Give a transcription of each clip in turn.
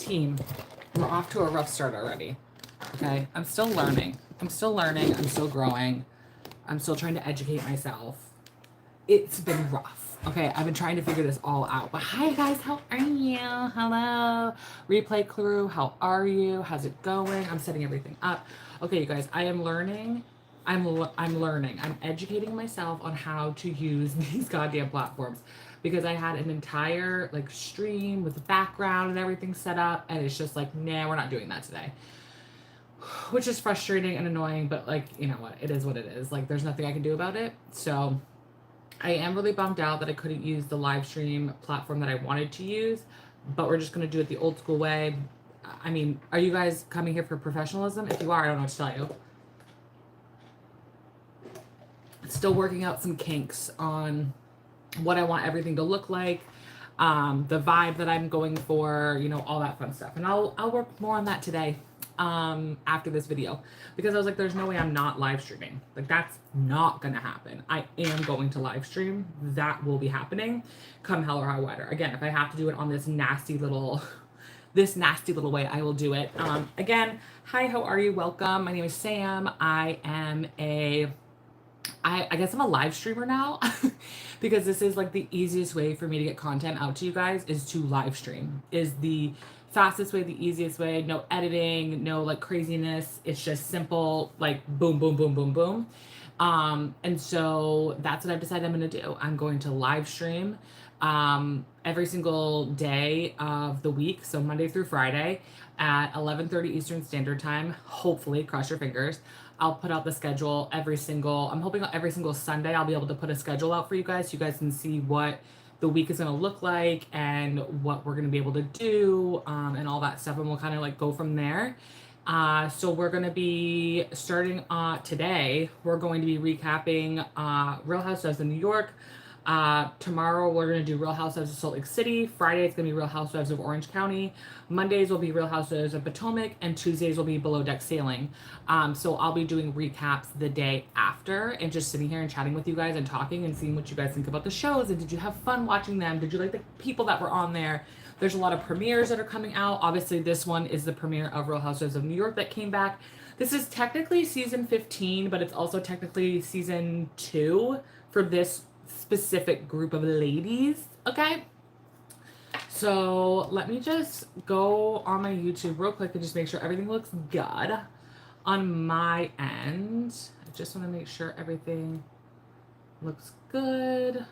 team, we're off to a rough start already. Okay, I'm still learning. I'm still growing. I'm still trying to educate myself. It's been rough. Okay, I've been trying to figure this all out. But hi guys, how are you? Hello. Replay crew, how are you? How's it going? I'm setting everything up. Okay, you guys, I am learning. I'm learning. I'm educating myself on how to use these goddamn platforms because I had an entire like stream with the background and everything set up, and it's just like, nah, we're not doing that today. Which is frustrating and annoying, but like, you know what? It is what it is. Like, there's nothing I can do about it. So I am really bummed out that I couldn't use the live stream platform that I wanted to use, but we're just going to do it the old school way. I mean, are you guys coming here for professionalism? If you are, I don't know what to tell you. Still working out some kinks on what I want everything to look like, the vibe that I'm going for, you know, all that fun stuff. And I'll work more on that today after this video, because I was like, there's no way I'm not live streaming. Like, that's not gonna happen. I am going to live stream. That will be happening come hell or high water. Again, if I have to do it on this nasty little way, I will do it. Again, hi, how are you? Welcome. My name is Sam. I guess I'm a live streamer now because this is like the easiest way for me to get content out to you guys is to live stream. Is the fastest way, the easiest way, no editing, no like craziness. It's just simple, like boom, boom, boom, boom, boom. And so that's what I've decided I'm going to do. I'm going to live stream every single day of the week. So Monday through Friday at 11:30 Eastern Standard Time. Hopefully, cross your fingers. I'll put out the schedule I'm hoping every single Sunday I'll be able to put a schedule out for you guys so you guys can see what the week is going to look like and what we're going to be able to do and all that stuff. And we'll kind of like go from there. So we're going to be starting today. We're going to be recapping Real Housewives of New York. Tomorrow we're going to do Real Housewives of Salt Lake City. Friday it's going to be Real Housewives of Orange County. Mondays will be Real Housewives of Potomac, and Tuesdays will be Below Deck Sailing. So I'll be doing recaps the day after and just sitting here and chatting with you guys and talking and seeing what you guys think about the shows. And did you have fun watching them? Did you like the people that were on there? There's a lot of premieres that are coming out. Obviously, this one is the premiere of Real Housewives of New York that came back. This is technically season 15, but it's also technically season 2 for this specific group of ladies. Okay, so let me just go on my YouTube real quick and just make sure everything looks good on my end. I just want to make sure everything looks good.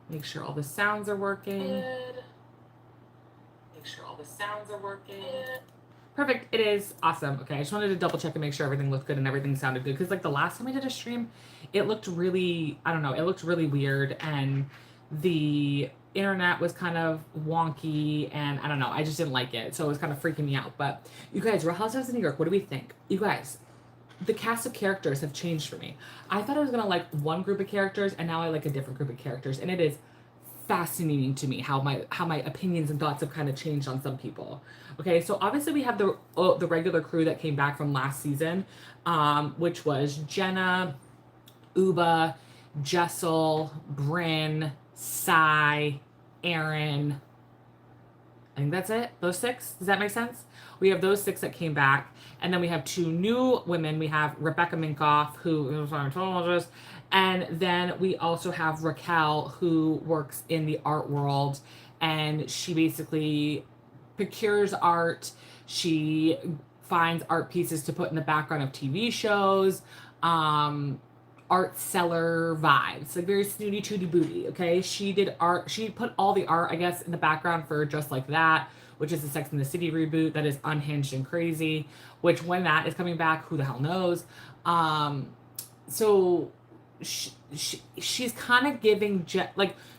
Make sure all the sounds are working. Perfect. It is awesome. Okay, I just wanted to double check and make sure everything looked good and everything sounded good, because like the last time I did a stream, it looked really, I don't know, it looked really weird and the internet was kind of wonky and I don't know, I just didn't like it. So it was kind of freaking me out. But you guys, Real Housewives of New York, what do we think? You guys, the cast of characters have changed for me. I thought I was gonna like one group of characters and now I like a different group of characters, and it is fascinating to me how my opinions and thoughts have kind of changed on some people. Okay, so obviously we have the regular crew that came back from last season, which was Jenna, Uba, Jessel, Brynn, Sai, Aaron. I think that's it. Those 6. Does that make sense? We have those 6 that came back. And then we have 2 new women. We have Rebecca Minkoff, who is a Scientologist. And then we also have Raquel, who works in the art world. And she basically procures art. She finds art pieces to put in the background of TV shows. Art seller vibes, like very snooty tooty booty. Okay, she did art. She put all the art, I guess, in the background for Just Like That, which is the Sex and the City reboot that is unhinged and crazy. Which when that is coming back, who the hell knows? So she's kind of giving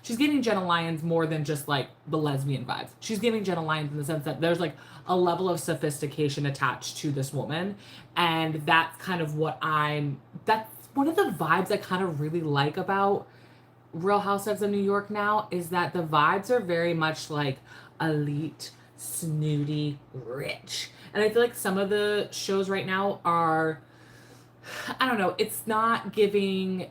she's giving Jenna Lyons more than just like the lesbian vibes. She's giving Jenna Lyons in the sense that there's like a level of sophistication attached to this woman, and that's kind of what that's one of the vibes I kind of really like about Real Housewives of New York now, is that the vibes are very much like elite, snooty, rich. And I feel like some of the shows right now are, I don't know, it's giving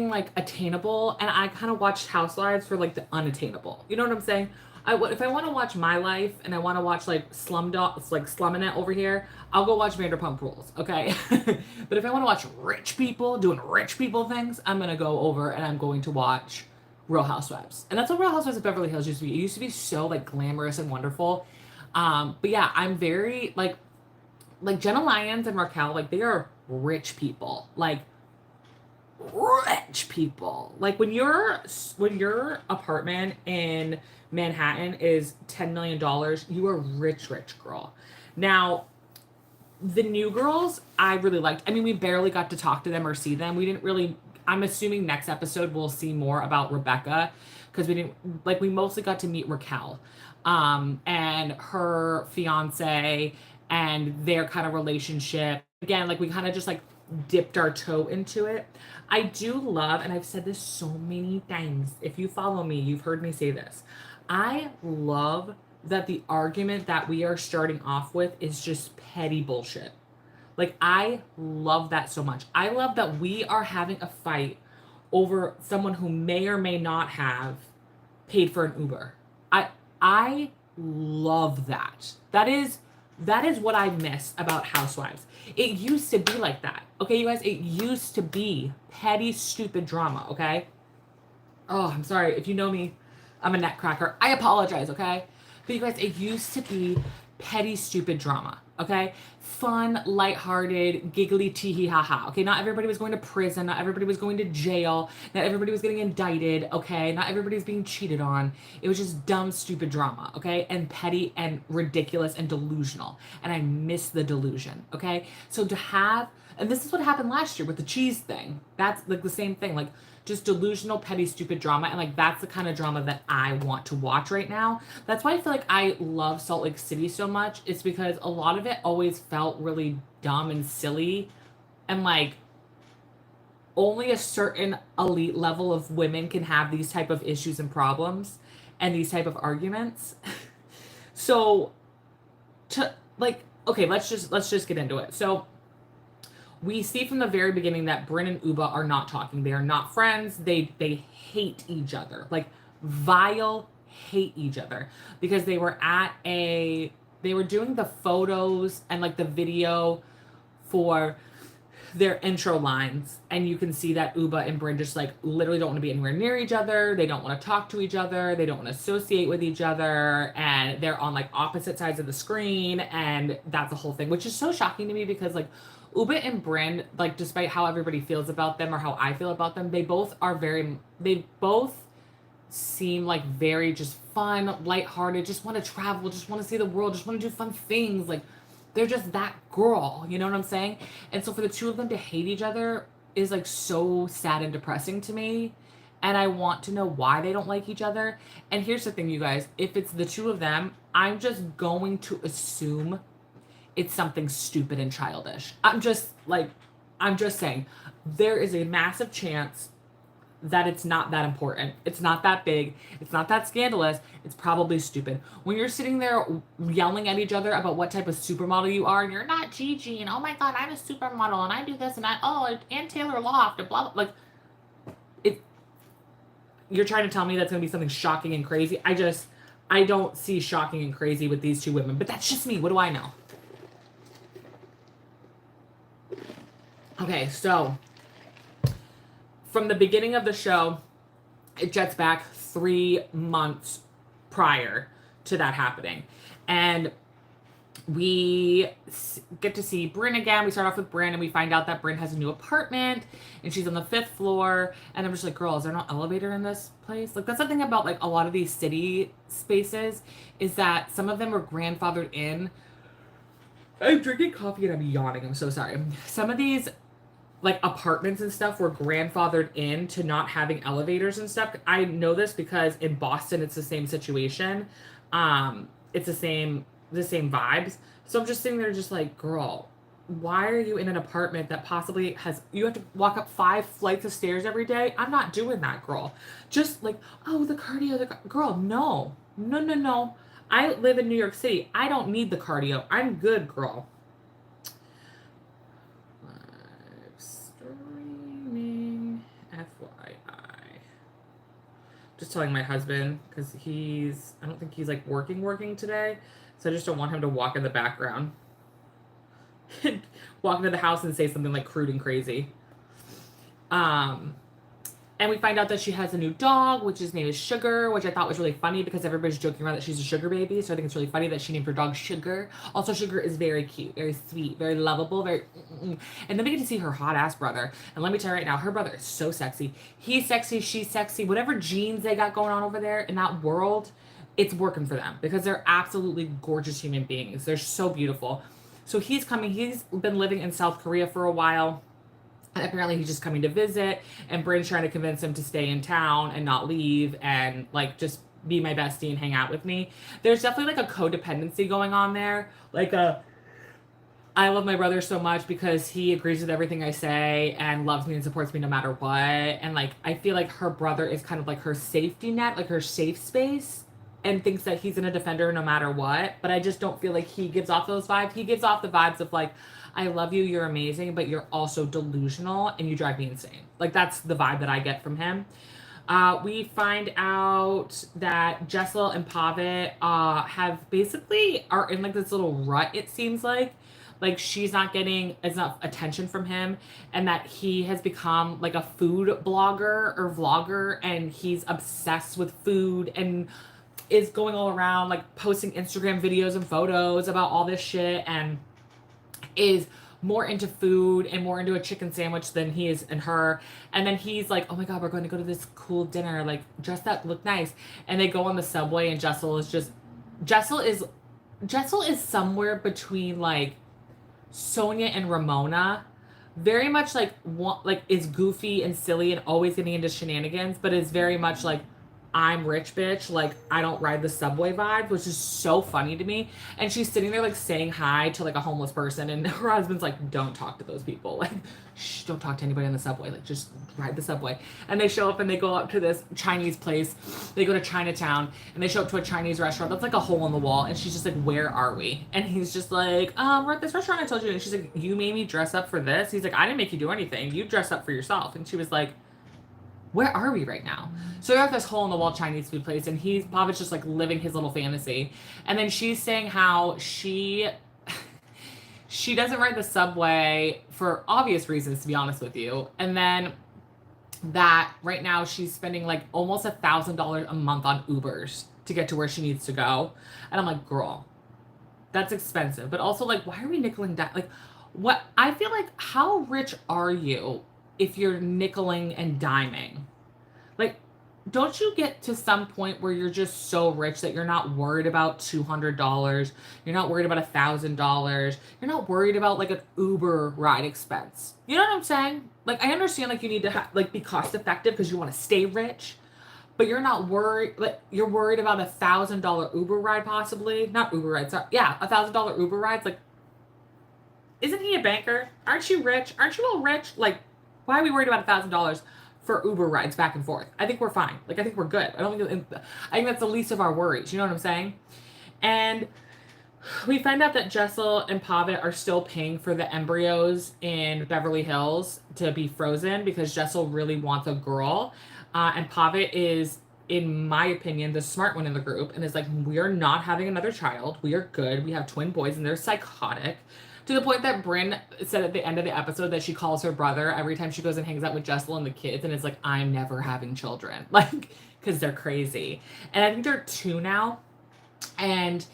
like attainable, and I kind of watched Housewives for like the unattainable. You know what I'm saying? If I want to watch my life and I want to watch like Slumming It over here, I'll go watch Vanderpump Rules, okay? But if I want to watch rich people doing rich people things, I'm gonna go over and I'm going to watch Real Housewives. And that's what Real Housewives of Beverly Hills used to be. It used to be so like glamorous and wonderful. But yeah, I'm very like Jenna Lyons and Raquel, like they are rich people. Like rich people. Like when your apartment in Manhattan is $10 million, you are rich, rich girl. Now, the new girls, I really liked. I mean, we barely got to talk to them or see them. We didn't really. I'm assuming next episode we'll see more about Rebecca because we mostly got to meet Raquel, and her fiance and their kind of relationship. Again, like we kind of just like dipped our toe into it. I do love, and I've said this so many times. If you follow me, you've heard me say this. I love that the argument that we are starting off with is just petty bullshit. Like, I love that so much. I love that we are having a fight over someone who may or may not have paid for an Uber. I love that. That is what I miss about Housewives. It used to be like that. Okay, you guys, it used to be petty, stupid drama, okay? Oh, I'm sorry. If you know me, I'm a nutcracker. I apologize, okay? But you guys, it used to be petty, stupid drama, okay? Fun, lighthearted, giggly, tee ha ha. Okay, not everybody was going to prison. Not everybody was going to jail. Not everybody was getting indicted, okay? Not everybody was being cheated on. It was just dumb, stupid drama, okay? And petty and ridiculous and delusional. And I miss the delusion, okay? So to have, and this is what happened last year with the cheese thing. That's like the same thing. Like, just delusional, petty, stupid drama. And like, that's the kind of drama that I want to watch right now. That's why I feel like I love Salt Lake City so much. It's because a lot of it always felt really dumb and silly. And like, only a certain elite level of women can have these type of issues and problems and these type of arguments. So to like, okay, let's just get into it. So we see from the very beginning that Brynn and Uba are not talking. They are not friends. They hate each other. Like vile hate each other because they were doing the photos and like the video for their intro lines, and you can see that Uba and Brynn just like literally don't want to be anywhere near each other. They don't want to talk to each other. They don't want to associate with each other, and they're on like opposite sides of the screen, and that's the whole thing, which is so shocking to me because like Uba and Brynn, like despite how everybody feels about them or how I feel about them, they both seem like very just fun, lighthearted, just want to travel, just want to see the world, just want to do fun things. Like they're just that girl, you know what I'm saying? And so for the two of them to hate each other is like so sad and depressing to me. And I want to know why they don't like each other. And here's the thing, you guys, if it's the two of them, I'm just going to assume it's something stupid and childish. I'm just saying, there is a massive chance that it's not that important. It's not that big. It's not that scandalous. It's probably stupid. When you're sitting there yelling at each other about what type of supermodel you are, and you're not Gigi, and oh my God, I'm a supermodel, and I do this, and and Taylor Loft, and blah, blah, like, you're trying to tell me that's going to be something shocking and crazy. I don't see shocking and crazy with these two women, but that's just me. What do I know? Okay, so from the beginning of the show, it jets back 3 months prior to that happening. And we get to see Brynn again. We start off with Brynn, and we find out that Brynn has a new apartment, and she's on the 5th floor. And I'm just like, girl, is there no elevator in this place? Like, that's the thing about, like, a lot of these city spaces is that some of them are grandfathered in. I'm drinking coffee and I'm yawning. I'm so sorry. Some of these like apartments and stuff were grandfathered in to not having elevators and stuff. I know this because in Boston it's the same situation. It's the same vibes. So I'm just sitting there just like, girl, why are you in an apartment that possibly you have to walk up 5 flights of stairs every day? I'm not doing that, girl. Just like, oh, the cardio, girl, no. I live in New York City. I don't need the cardio. I'm good, girl. Streaming, FYI. Just telling my husband because I don't think he's like working today. So I just don't want him to walk in the background. Walk into the house and say something like crude and crazy. And we find out that she has a new dog, which his name is Sugar, which I thought was really funny because everybody's joking around that she's a sugar baby. So I think it's really funny that she named her dog Sugar. Also, Sugar is very cute, very sweet, very lovable, very. And then we get to see her hot ass brother. And let me tell you right now, her brother is so sexy. He's sexy, she's sexy. Whatever genes they got going on over there in that world, it's working for them because they're absolutely gorgeous human beings. They're so beautiful. So he's coming. He's been living in South Korea for a while. And apparently he's just coming to visit, and Bryn's trying to convince him to stay in town and not leave and like just be my bestie and hang out with me. There's definitely like a codependency going on there. Like I love my brother so much because he agrees with everything I say and loves me and supports me no matter what. And like I feel like her brother is kind of like her safety net, like her safe space, and thinks that he's gonna defend her no matter what. But I just don't feel like he gives off those vibes. He gives off the vibes of like, I love you, you're amazing, but you're also delusional and you drive me insane. Like that's the vibe that I get from him. We find out that Jessel and Pavit have basically are in like this little rut, it seems like. Like she's not getting enough attention from him, and that he has become like a food blogger or vlogger, and he's obsessed with food and is going all around like posting Instagram videos and photos about all this shit, and is more into food and more into a chicken sandwich than he is in her. And then he's like, oh my god, we're going to go to this cool dinner, like dress up, look nice. And they go on the subway, and Jessel is somewhere between like Sonia and Ramona. Very much like is goofy and silly and always getting into shenanigans, but is very much like I'm rich bitch, like I don't ride the subway vibe, which is so funny to me. And she's sitting there like saying hi to like a homeless person, and her husband's like, don't talk to those people, like shh, don't talk to anybody on the subway, like just ride the subway. And they show up and they go up to this Chinese place. They go to Chinatown and they show up to a Chinese restaurant that's like a hole in the wall, and she's just like, where are we? And he's just like, we're at this restaurant I told you. And she's like, you made me dress up for this? He's like, I didn't make you do anything, you dressed up for yourself. And she was like, where are we right now? So they're at this hole in the wall Chinese food place, and Pavi's just like living his little fantasy. And then she's saying how she doesn't ride the subway for obvious reasons, to be honest with you. And then that right now she's spending like almost $1,000 a month on Ubers to get to where she needs to go. And I'm like, girl, that's expensive. But also like, why are we nickeling down? Like, what I feel like, how rich are you if you're nickeling and diming? Like, don't you get to some point where you're just so rich that you're not worried about $200, you're not worried about $1,000, you're not worried about like an Uber ride expense? You know what I'm saying? Like, I understand like you need to like be cost effective because you want to stay rich, but you're not worried. Like, you're worried about $1,000 Uber ride, possibly not Uber rides. Sorry, yeah, $1,000 Uber rides. Like, isn't he a banker? Aren't you rich? Aren't you all rich? Like, why are we worried about $1,000 for Uber rides back and forth? I think we're fine. Like, I think we're good. I think that's the least of our worries. You know what I'm saying? And we find out that Jessel and Pavit are still paying for the embryos in Beverly Hills to be frozen because Jessel really wants a girl. And Pavit is, in my opinion, the smart one in the group, and is like, we are not having another child. We are good. We have twin boys, and they're psychotic. To the point that Bryn said at the end of the episode that she calls her brother every time she goes and hangs out with Jessel and the kids, and it's like, I'm never having children. Like, because they're crazy. And I think they're 2 now. And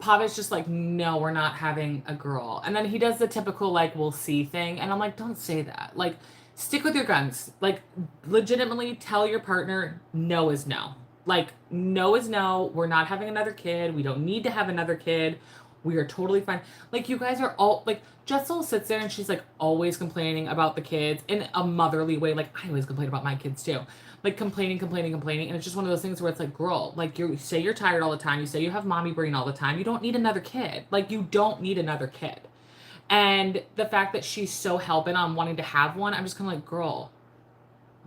Pavit's just like, no, we're not having a girl. And then he does the typical, like, we'll see thing. And I'm like, don't say that. Like, stick with your guns. Like, legitimately tell your partner no is no. Like, no is no. We're not having another kid. We don't need to have another kid. We are totally fine. Like, you guys are all, like, Jessel sits there and she's, like, always complaining about the kids in a motherly way. Like, I always complain about my kids, too. Like, complaining. And it's just one of those things where it's like, girl, like, you say you're tired all the time. You say you have mommy brain all the time. You don't need another kid. Like, you don't need another kid. And the fact that she's so hell-bent on wanting to have one, I'm just kind of like, girl,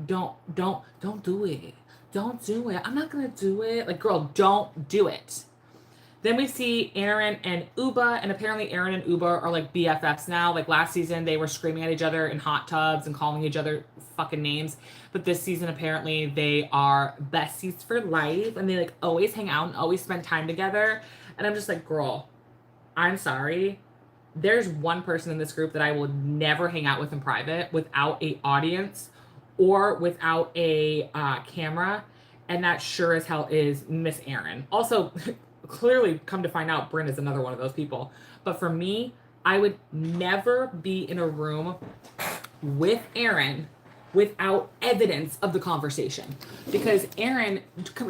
don't do it. Don't do it. I'm not going to do it. Like, girl, don't do it. Then we see Aaron and Uba, and apparently Aaron and Uba are like BFFs now. Like last season, they were screaming at each other in hot tubs and calling each other fucking names. But this season, apparently, they are besties for life, and they like always hang out and always spend time together. And I'm just like, girl, I'm sorry. There's one person in this group that I will never hang out with in private without a audience or without a camera, and that sure as hell is Miss Aaron. Also, clearly come to find out, Bryn is another one of those people. But for me, I would never be in a room with Aaron without evidence of the conversation. Because Aaron,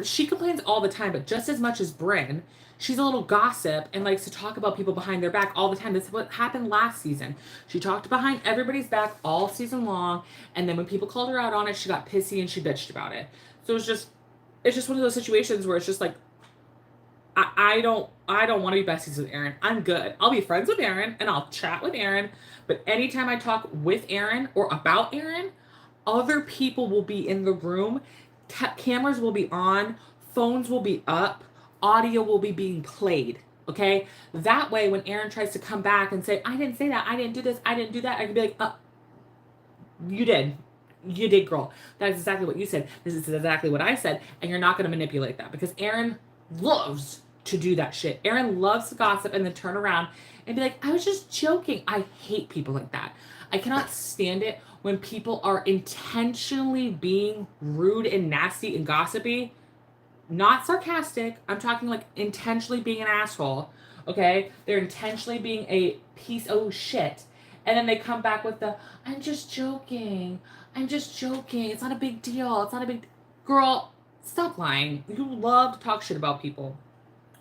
she complains all the time, but just as much as Bryn, she's a little gossip and likes to talk about people behind their back all the time. This is what happened last season. She talked behind everybody's back all season long, and then when people called her out on it, she got pissy and she bitched about it. So it's just one of those situations where it's just like, I don't want to be besties with Aaron. I'm good. I'll be friends with Aaron and I'll chat with Aaron, but anytime I talk with Aaron or about Aaron, other people will be in the room, cameras will be on, phones will be up, audio will be being played, okay? That way, when Aaron tries to come back and say, I didn't say that, I didn't do this, I didn't do that, I can be like, you did. You did, girl. That's exactly what you said. This is exactly what I said, and you're not going to manipulate that because Aaron loves to do that shit. Aaron loves to gossip and then turn around and be like, I was just joking. I hate people like that. I cannot stand it when people are intentionally being rude and nasty and gossipy. Not sarcastic. I'm talking like intentionally being an asshole. Okay? They're intentionally being a piece of shit. And then they come back with the, I'm just joking. I'm just joking. It's not a big deal. It's not a big... Girl, stop lying. You love to talk shit about people.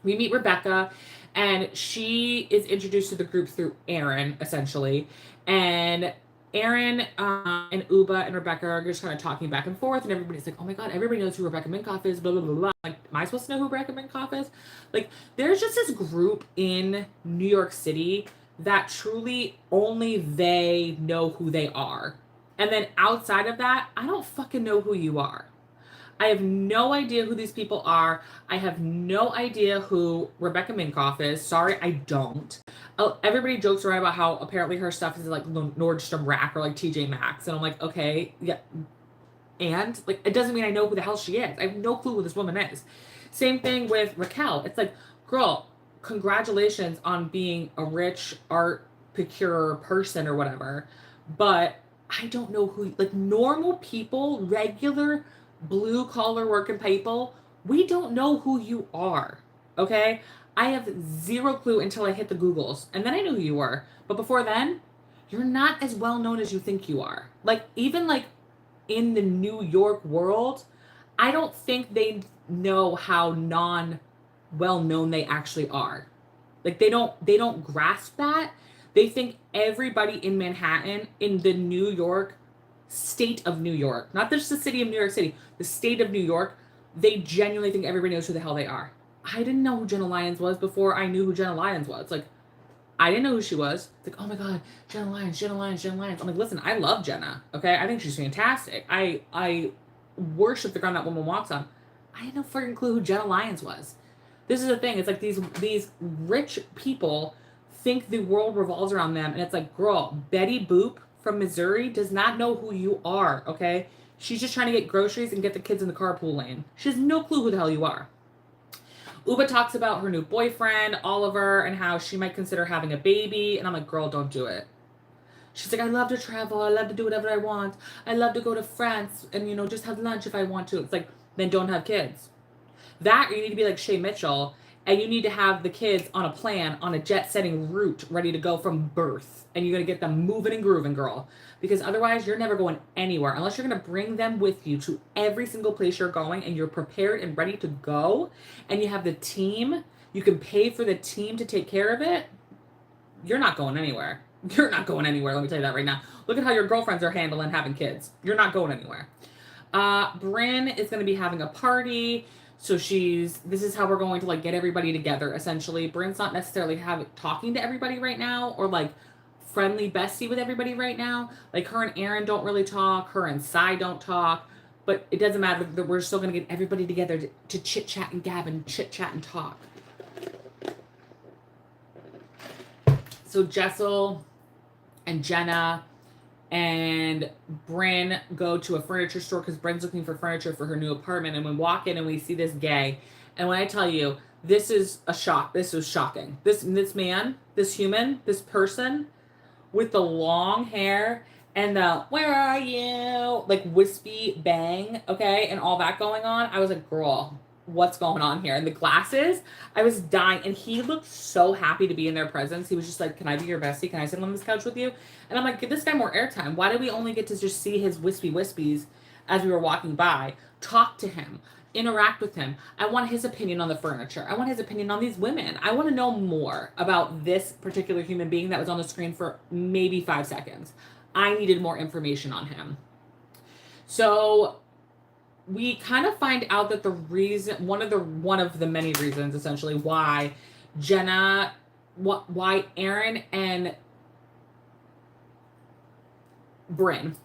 We meet Rebecca, and she is introduced to the group through Aaron, essentially. And Aaron and Uba and Rebecca are just kind of talking back and forth, and everybody's like, oh my god, everybody knows who Rebecca Minkoff is, blah, blah, blah, blah. Like, am I supposed to know who Rebecca Minkoff is? Like, there's just this group in New York City that truly only they know who they are. And then outside of that, I don't fucking know who you are. I have no idea who these people are. I have no idea who Rebecca Minkoff is. Sorry, I don't. Everybody jokes around about how apparently her stuff is like Nordstrom Rack or like TJ Maxx. And I'm like, okay, yeah. And like, it doesn't mean I know who the hell she is. I have no clue who this woman is. Same thing with Raquel. It's like, girl, congratulations on being a rich art procurer person or whatever. But I don't know who, like normal people, regular blue collar working people, we don't know who you are. Okay? I have zero clue until I hit the Googles. And then I knew who you were. But before then, you're not as well known as you think you are. Like, even like in the New York world, I don't think they know how well known they actually are. Like, they don't grasp that. They think everybody in Manhattan, in the New York, state of New York, not just the city of New York City, the state of New York, they genuinely think everybody knows who the hell they are. I didn't know who Jenna Lyons was before I knew who Jenna Lyons was. Like, I didn't know who she was. It's like, oh my god, Jenna Lyons, Jenna Lyons, Jenna Lyons. I'm like, listen, I love Jenna, okay? I think she's fantastic. I worship the ground that woman walks on. I had no freaking clue who Jenna Lyons was. This is the thing. It's like these rich people think the world revolves around them, and it's like, girl, Betty Boop from Missouri does not know who you are, okay? She's just trying to get groceries and get the kids in the carpool lane. She has no clue who the hell you are. Uba talks about her new boyfriend, Oliver, and how she might consider having a baby, and I'm like, girl, don't do it. She's like, I love to travel, I love to do whatever I want, I love to go to France and, you know, just have lunch if I want to. It's like, then don't have kids. That, or you need to be like Shay Mitchell, and you need to have the kids on a plan, on a jet-setting route, ready to go from birth. And you're going to get them moving and grooving, girl. Because otherwise, you're never going anywhere. Unless you're going to bring them with you to every single place you're going, and you're prepared and ready to go, and you have the team, you can pay for the team to take care of it, you're not going anywhere. You're not going anywhere, let me tell you that right now. Look at how your girlfriends are handling having kids. You're not going anywhere. Bryn is going to be having a party. So this is how we're going to like get everybody together, essentially. Bryn's not necessarily talking to everybody right now, or like friendly bestie with everybody right now. Like, her and Aaron don't really talk, her and Sai don't talk, but it doesn't matter, that we're still going to get everybody together to chit chat and gab and chit chat and talk. So Jessel and Jenna and Bryn go to a furniture store because Bryn's looking for furniture for her new apartment. And we walk in and we see this gay. And when I tell you, this is a shock. This was shocking. This man, this human, this person with the long hair and the "where are you" like wispy bang, okay, and all that going on. I was like, girl, what's going on here? And the glasses, I was dying. And he looked so happy to be in their presence. He was just like, can I be your bestie? Can I sit on this couch with you? And I'm like, give this guy more airtime. Why did we only get to just see his wispy wispies as we were walking by? Talk to him. Interact with him. I want his opinion on the furniture. I want his opinion on these women. I want to know more about this particular human being that was on the screen for maybe 5 seconds. I needed more information on him. So we kind of find out that the reason, one of the many reasons essentially why Aaron and Bryn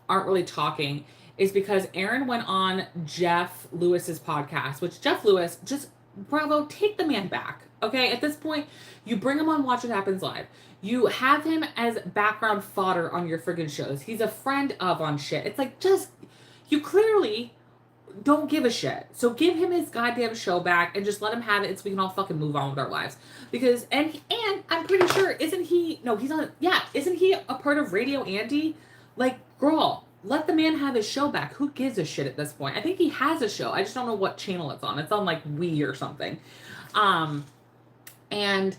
aren't really talking is because Aaron went on Jeff Lewis's podcast, which Jeff Lewis, just bravo, take the man back. Okay, at this point, you bring him on Watch What Happens Live. You have him as background fodder on your friggin' shows. He's a friend of on shit. It's like, just, you clearly don't give a shit. So give him his goddamn show back and just let him have it so we can all fucking move on with our lives. Because, and I'm pretty sure, isn't he a part of Radio Andy? Like, girl, let the man have his show back. Who gives a shit at this point? I think he has a show. I just don't know what channel it's on. It's on like Wii or something. And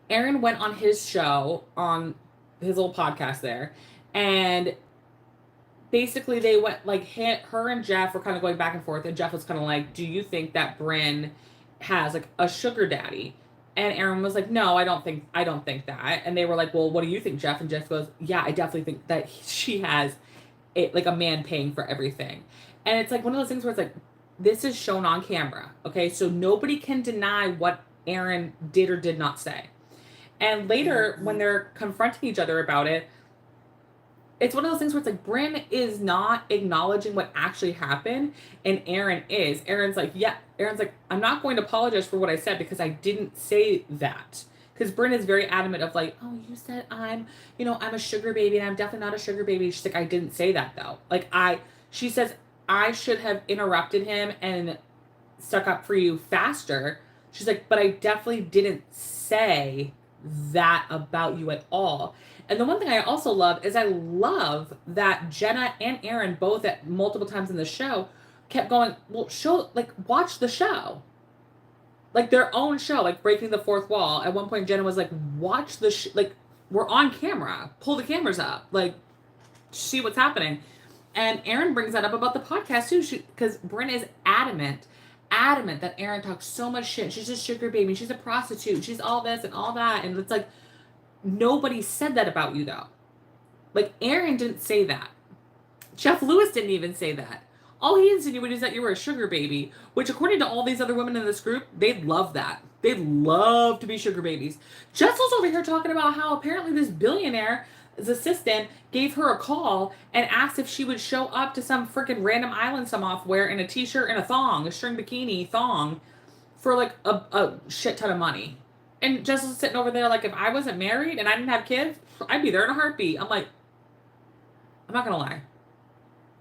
Aaron went on his show, on his little podcast there, and basically they went like, her and Jeff were kind of going back and forth, and Jeff was kind of like, do you think that Bryn has like a sugar daddy? And Aaron was like, no, I don't think that. And they were like, well, what do you think, Jeff? And Jeff goes, yeah, I definitely think that she has like a man paying for everything. And it's like one of those things where it's like, this is shown on camera, okay? So nobody can deny what Aaron did or did not say. And later, when they're confronting each other about it, it's one of those things where it's like, Bryn is not acknowledging what actually happened, and Aaron is. Aaron's like, I'm not going to apologize for what I said because I didn't say that. Because Bryn is very adamant of like, oh, you said I'm a sugar baby, and I'm definitely not a sugar baby. She's like, I didn't say that though. She says, I should have interrupted him and stuck up for you faster. She's like, but I definitely didn't say that about you at all. And the one thing I also love is I love that Jenna and Aaron both at multiple times in the show kept going, well, watch the show. Like their own show, like breaking the fourth wall. At one point, Jenna was like, watch the we're on camera. Pull the cameras up. Like, see what's happening. And Aaron brings that up about the podcast too, because Bryn is adamant that Aaron talks so much shit. She's a sugar baby. She's a prostitute. She's all this and all that. And it's like, nobody said that about you though. Like, Aaron didn't say that. Jeff Lewis didn't even say that. All he insinuated is that you were a sugar baby, which according to all these other women in this group, they'd love that. They'd love to be sugar babies. Jessel's over here talking about how apparently this billionaire's assistant gave her a call and asked if she would show up to some freaking random island somewhere in a t-shirt and a thong, a string bikini thong, for like a shit ton of money. And Jessel's sitting over there like, if I wasn't married and I didn't have kids, I'd be there in a heartbeat. I'm like, I'm not gonna lie.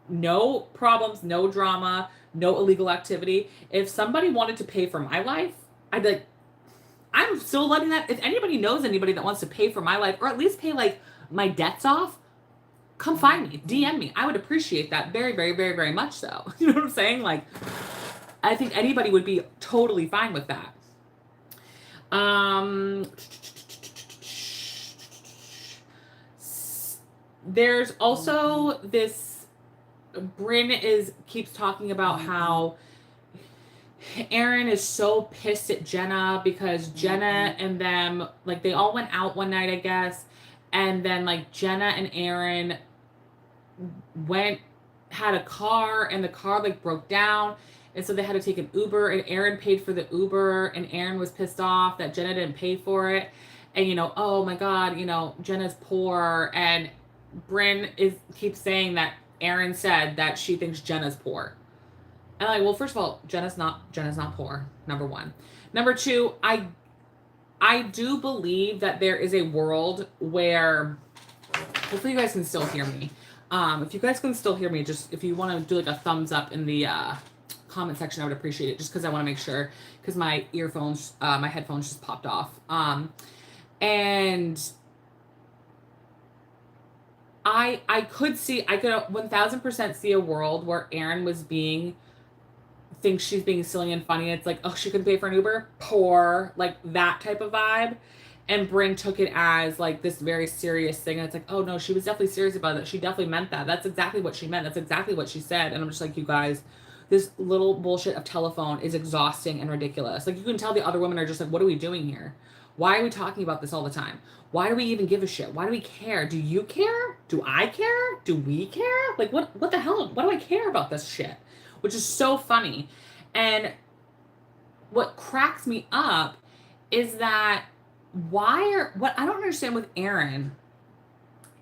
No problems, no drama, no illegal activity. If somebody wanted to pay for my life, I'd be like, I'm still letting that. If anybody knows anybody that wants to pay for my life, or at least pay like my debts off, come find me, DM me. I would appreciate that very, very, very, very much so. You know what I'm saying? Like, I think anybody would be totally fine with that. There's also this, Bryn keeps talking about how Aaron is so pissed at Jenna because Jenna and them, like, they all went out one night, I guess, and then like Jenna and Aaron had a car, and the car like broke down, and so they had to take an Uber, and Aaron paid for the Uber, and Aaron was pissed off that Jenna didn't pay for it, and oh my god, Jenna's poor, and Bryn keeps saying that Aaron said that she thinks Jenna's poor. And like, well, first of all, Jenna's not poor, number one. Number two, I I do believe that there is a world where, hopefully you guys can still hear me. If you guys can still hear me, just if you want to do like a thumbs up in the comment section, I would appreciate it, just because I want to make sure, because my earphones, my headphones just popped off. And I could 1000% see a world where Erin thinks she's being silly and funny. It's like, oh, she couldn't pay for an Uber? Poor. Like that type of vibe. And Brynn took it as like this very serious thing. And it's like, oh no, she was definitely serious about it. She definitely meant that. That's exactly what she meant. That's exactly what she said. And I'm just like, you guys, this little bullshit of telephone is exhausting and ridiculous. Like, you can tell the other women are just like, what are we doing here? Why are we talking about this all the time? Why do we even give a shit? Why do we care? Do you care? Do I care? Do we care? Like, what the hell? Why do I care about this shit? Which is so funny. And what cracks me up is that what I don't understand with Erin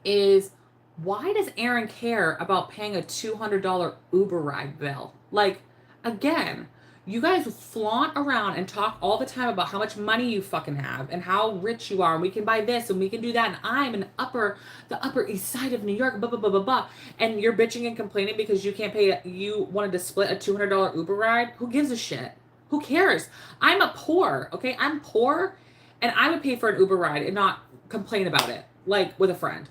is, why does Erin care about paying a $200 Uber ride bill? Like, again, you guys flaunt around and talk all the time about how much money you fucking have and how rich you are, and we can buy this and we can do that, and I'm in the upper east side of New York, blah blah blah blah blah, and you're bitching and complaining because you can't pay. You wanted to split a $200 Uber ride. Who gives a shit? Who cares? I'm poor, okay? I'm poor, and I would pay for an Uber ride and not complain about it, like with a friend.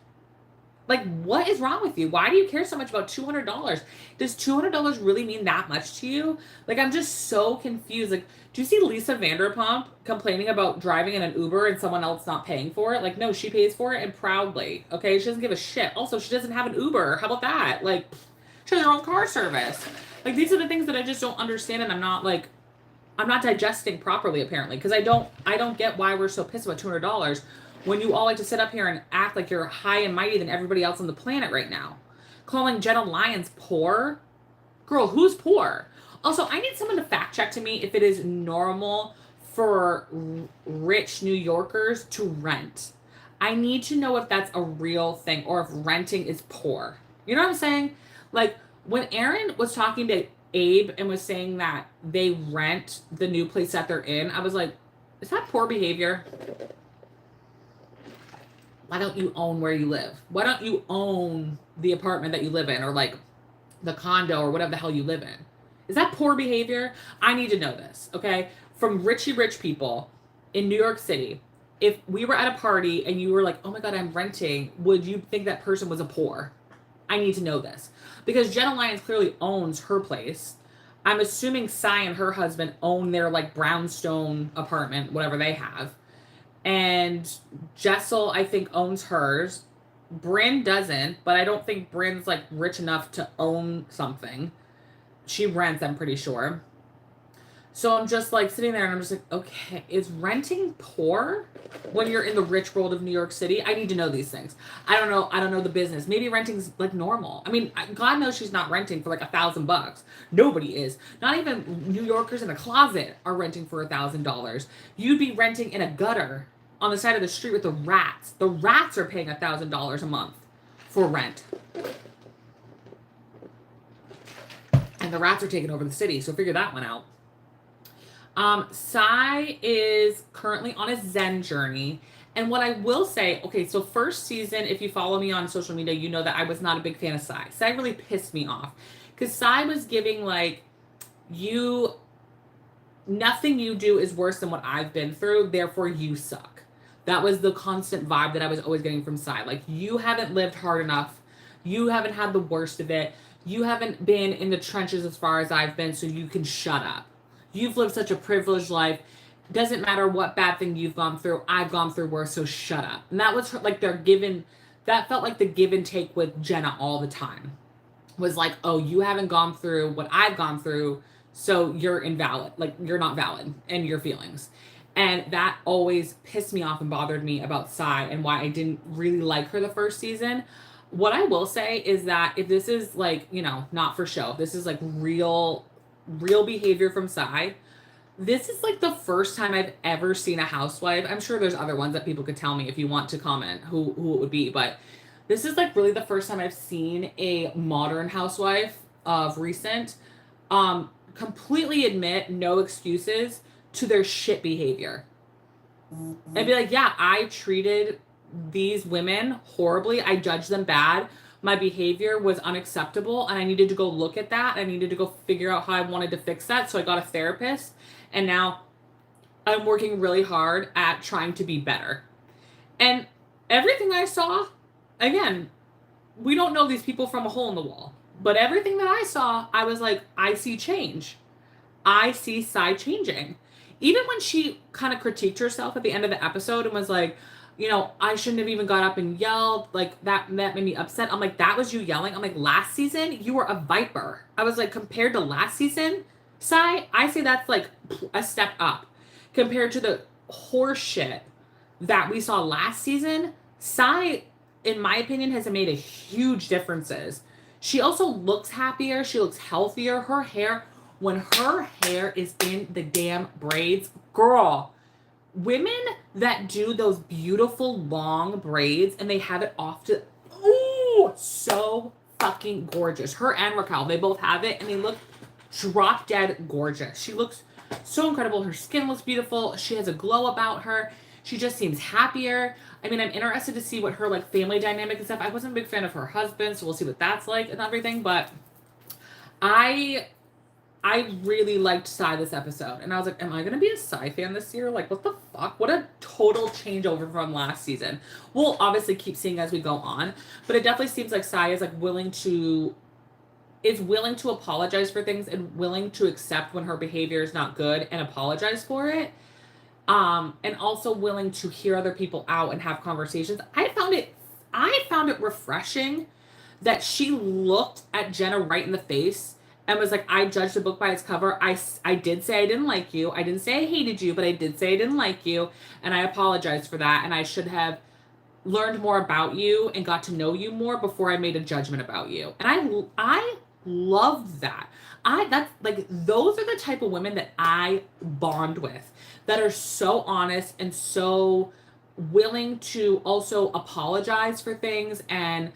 Like, what is wrong with you? Why do you care so much about $200? Does $200 really mean that much to you? Like, I'm just so confused. Like, do you see Lisa Vanderpump complaining about driving in an Uber and someone else not paying for it? Like, no, she pays for it, and proudly, okay? She doesn't give a shit. Also, she doesn't have an Uber. How about that? Like, she has her own car service. Like, these are the things that I just don't understand, and I'm not digesting properly, apparently, because I don't get why we're so pissed about $200 when you all like to sit up here and act like you're high and mighty than everybody else on the planet right now. Calling Jenna Lyons poor? Girl, who's poor? Also, I need someone to fact check to me if it is normal for rich New Yorkers to rent. I need to know if that's a real thing, or if renting is poor. You know what I'm saying? Like, when Erin was talking to Abe and was saying that they rent the new place that they're in, I was like, is that poor behavior? Why don't you own where you live? Why don't you own the apartment that you live in, or like the condo or whatever the hell you live in? Is that poor behavior? I need to know this, okay? From rich people in New York City, if we were at a party and you were like, oh my God, I'm renting, would you think that person was a poor? I need to know this. Because Jenna Lyons clearly owns her place. I'm assuming Cy and her husband own their like brownstone apartment, whatever they have. And Jessel, I think, owns hers. Brynn doesn't, but I don't think Brynn's like rich enough to own something. She rents, I'm pretty sure. So I'm just like sitting there and I'm just like, okay, is renting poor when you're in the rich world of New York City? I need to know these things. I don't know the business. Maybe renting's like normal. I mean, God knows she's not renting for like $1,000. Nobody is. Not even New Yorkers in a closet are renting for $1,000. You'd be renting in a gutter on the side of the street with the rats. The rats are paying $1,000 a month for rent. And the rats are taking over the city, so figure that one out. Cy is currently on a Zen journey. And what I will say, okay, so first season, if you follow me on social media, you know that I was not a big fan of Cy. Cy really pissed me off. Because Cy was giving like, nothing you do is worse than what I've been through, therefore you suck. That was the constant vibe that I was always getting from Cy. Like, you haven't lived hard enough. You haven't had the worst of it. You haven't been in the trenches as far as I've been, so you can shut up. You've lived such a privileged life. Doesn't matter what bad thing you've gone through. I've gone through worse, so shut up. And that was like that felt like the give and take with Jenna all the time. Was like, oh, you haven't gone through what I've gone through, so you're invalid. Like, you're not valid in your feelings. And that always pissed me off and bothered me about Cy, and why I didn't really like her the first season. What I will say is that if this is like, not for show, this is like real behavior from Cy. This is like the first time I've ever seen a housewife. I'm sure there's other ones that people could tell me if you want to comment who it would be, but this is like really the first time I've seen a modern housewife of recent completely admit, no excuses, to their shit behavior. and be like, yeah, I treated these women horribly. I judged them bad. My behavior was unacceptable, and I needed to go look at that. I needed to go figure out how I wanted to fix that. So I got a therapist, and now I'm working really hard at trying to be better. And everything I saw, again, we don't know these people from a hole in the wall, but everything that I saw, I was like, I see change. I see Sai changing. Even when she kind of critiqued herself at the end of the episode and was like, I shouldn't have even got up and yelled. Like that made me upset. I'm like, that was you yelling. I'm like, last season, you were a viper. I was like, compared to last season, Sai, I say that's like a step up. Compared to the horse shit that we saw last season, Sai, in my opinion, has made a huge differences. She also looks happier. She looks healthier. When her hair is in the damn braids, girl, women that do those beautiful long braids and they have it off to, ooh, so fucking gorgeous. Her and Raquel, they both have it and they look drop dead gorgeous. She looks so incredible. Her skin looks beautiful. She has a glow about her. She just seems happier. I mean, I'm interested to see what her like family dynamic and stuff. I wasn't a big fan of her husband, so we'll see what that's like and everything. But I really liked Sai this episode. And I was like, am I going to be a Sai fan this year? Like, what the fuck? What a total changeover from last season. We'll obviously keep seeing as we go on. But it definitely seems like Sai is like willing to apologize for things and willing to accept when her behavior is not good and apologize for it. And also willing to hear other people out and have conversations. I found it refreshing that she looked at Jenna right in the face and was like, I judged a book by its cover. I did say I didn't like you. I didn't say I hated you, but I did say I didn't like you. And I apologize for that. And I should have learned more about you and got to know you more before I made a judgment about you. And I loved that. That's like, those are the type of women that I bond with, that are so honest and so willing to also apologize for things and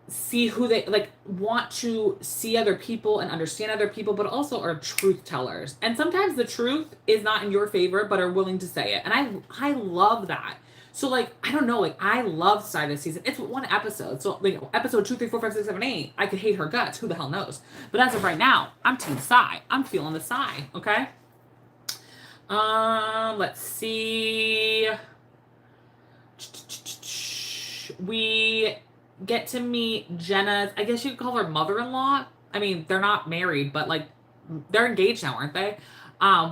see who they like, want to see other people and understand other people, but also are truth tellers. And sometimes the truth is not in your favor, but are willing to say it. And I love that. So like, I don't know, like I love Sai this season. It's one episode. So episode 2, 3, 4, 5, 6, 7, 8, I could hate her guts. Who the hell knows? But as of right now, I'm team Sai. I'm feeling the Sai, okay? Let's see. We get to meet Jenna's, I guess you could call her mother-in-law. I mean, they're not married, but like they're engaged now, aren't they?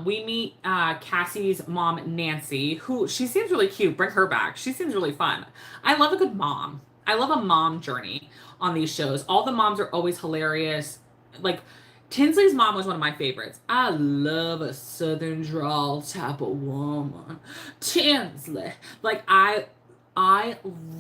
We meet Cassie's mom, Nancy, who she seems really cute. Bring her back. She seems really fun. I love a good mom. I love a mom journey on these shows. All the moms are always hilarious. Like Tinsley's mom was one of my favorites. I love a southern drawl type of woman. Tinsley. Like I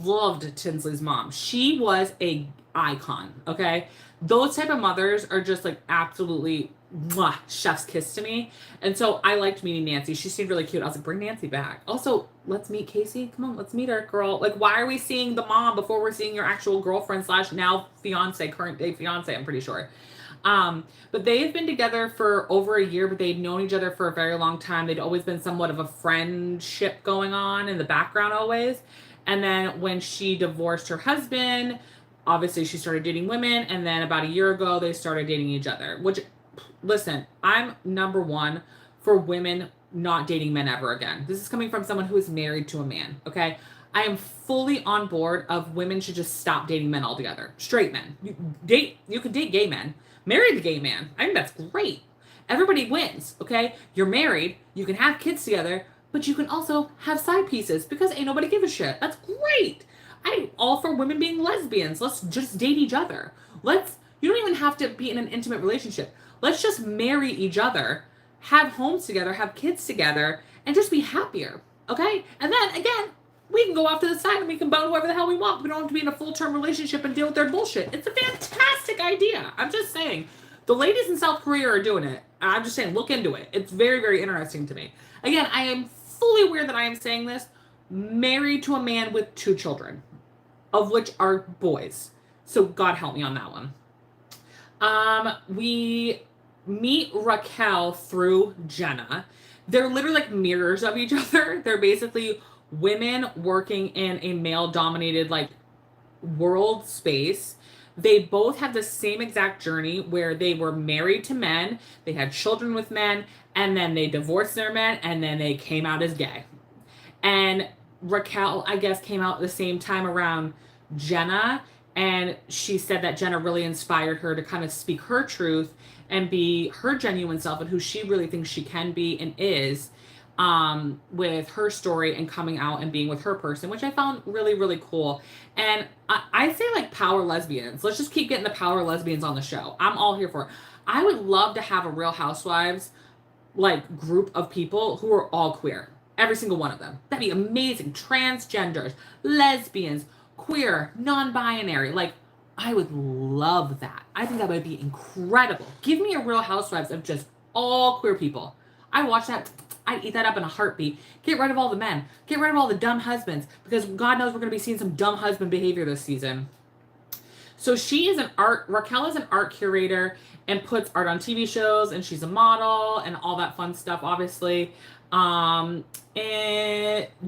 loved Tinsley's mom. She was a icon, okay? Those type of mothers are just like absolutely mwah, chef's kiss to me. And so I liked meeting Nancy. She seemed really cute. I was like, bring Nancy back. Also, let's meet Casey. Come on, let's meet her, girl. Like, why are we seeing the mom before we're seeing your actual girlfriend / now fiance, current day fiance, I'm pretty sure. But they have been together for over a year, but they'd known each other for a very long time. They'd always been somewhat of a friendship going on in the background always. And then when she divorced her husband, obviously she started dating women. And then about a year ago, they started dating each other, which, listen, I'm number one for women not dating men ever again. This is coming from someone who is married to a man, okay? I am fully on board of women should just stop dating men altogether. Straight men. You can date gay men. Marry the gay man. I think that's great. Everybody wins, okay? You're married. You can have kids together, but you can also have side pieces because ain't nobody give a shit. That's great. I'm all for women being lesbians. Let's just date each other. You don't even have to be in an intimate relationship. Let's just marry each other, have homes together, have kids together, and just be happier, okay? And then, again, we can go off to the side and we can bone whoever the hell we want. We don't have to be in a full-term relationship and deal with their bullshit. It's a fantastic idea. I'm just saying. The ladies in South Korea are doing it. I'm just saying, look into it. It's very, very interesting to me. Again, I am fully aware that I am saying this. Married to a man with 2 children, of which are boys. So God help me on that one. We meet Raquel through Jenna. they're literally like mirrors of each other. They're basically women working in a male dominated like world space. They both have the same exact journey where they were married to men, they had children with men, and then they divorced their men, and then they came out as gay. And Raquel, I guess, came out at the same time around Jenna. And she said that Jenna really inspired her to kind of speak her truth and be her genuine self and who she really thinks she can be and is, with her story and coming out and being with her person, which I found really, really cool. And I say like power lesbians. Let's just keep getting the power lesbians on the show. I'm all here for it. I would love to have a Real Housewives like group of people who are all queer. Every single one of them. That'd be amazing. Transgenders, lesbians, queer, non-binary. Like, I would love that. I think that would be incredible. Give me a Real Housewives of just all queer people. I watch that. I'd eat that up in a heartbeat. Get rid of all the men. Get rid of all the dumb husbands. Because God knows we're going to be seeing some dumb husband behavior this season. So Raquel is an art curator and puts art on TV shows, and she's a model and all that fun stuff, obviously. And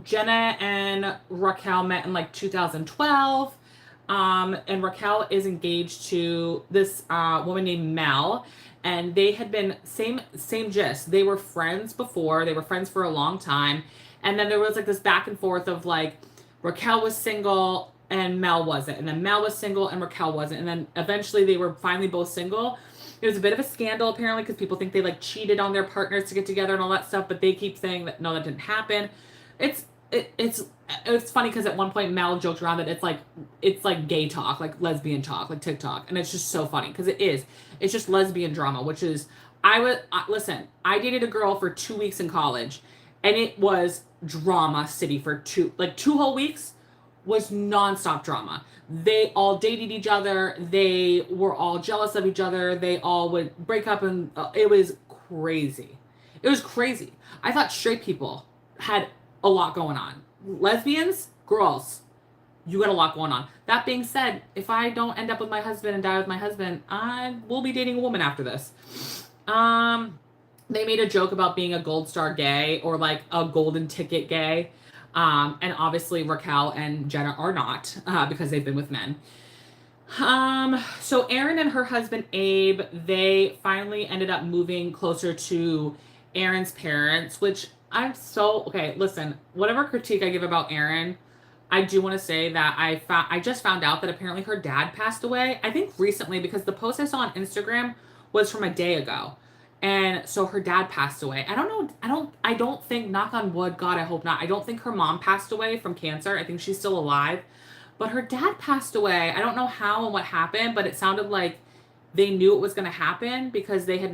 Jenna and Raquel met in like 2012. And Raquel is engaged to this woman named Mel, and they had been same gist. They were friends before. They were friends for a long time, and then there was like this back and forth of like Raquel was single and Mel wasn't, and then Mel was single and Raquel wasn't, and then eventually they were finally both single. It was a bit of a scandal apparently because people think they like cheated on their partners to get together and all that stuff, but they keep saying that no, that didn't happen. It's funny because at one point Mel joked around that it's like gay talk, like lesbian talk, like TikTok, and it's just so funny because it's just lesbian drama, which is listen, I dated a girl for 2 weeks in college, and it was drama city for 2 whole weeks. Was nonstop drama. They all dated each other. They were all jealous of each other. They all would break up, and it was crazy. It was crazy. I thought straight people had a lot going on. Lesbians, girls, you got a lot going on. That being said, if I don't end up with my husband and die with my husband, I will be dating a woman after this. They made a joke about being a gold star gay or like a golden ticket gay. And obviously Raquel and Jenna are not, because they've been with men. So Erin and her husband Abe, they finally ended up moving closer to Erin's parents, which okay, listen, whatever critique I give about Erin, I do want to say that I just found out that apparently her dad passed away. I think recently, because the post I saw on Instagram was from a day ago. And so her dad passed away. I don't know. I don't think, knock on wood, God, I hope not. I don't think her mom passed away from cancer. I think she's still alive. But her dad passed away. I don't know how and what happened, but it sounded like they knew it was going to happen because they had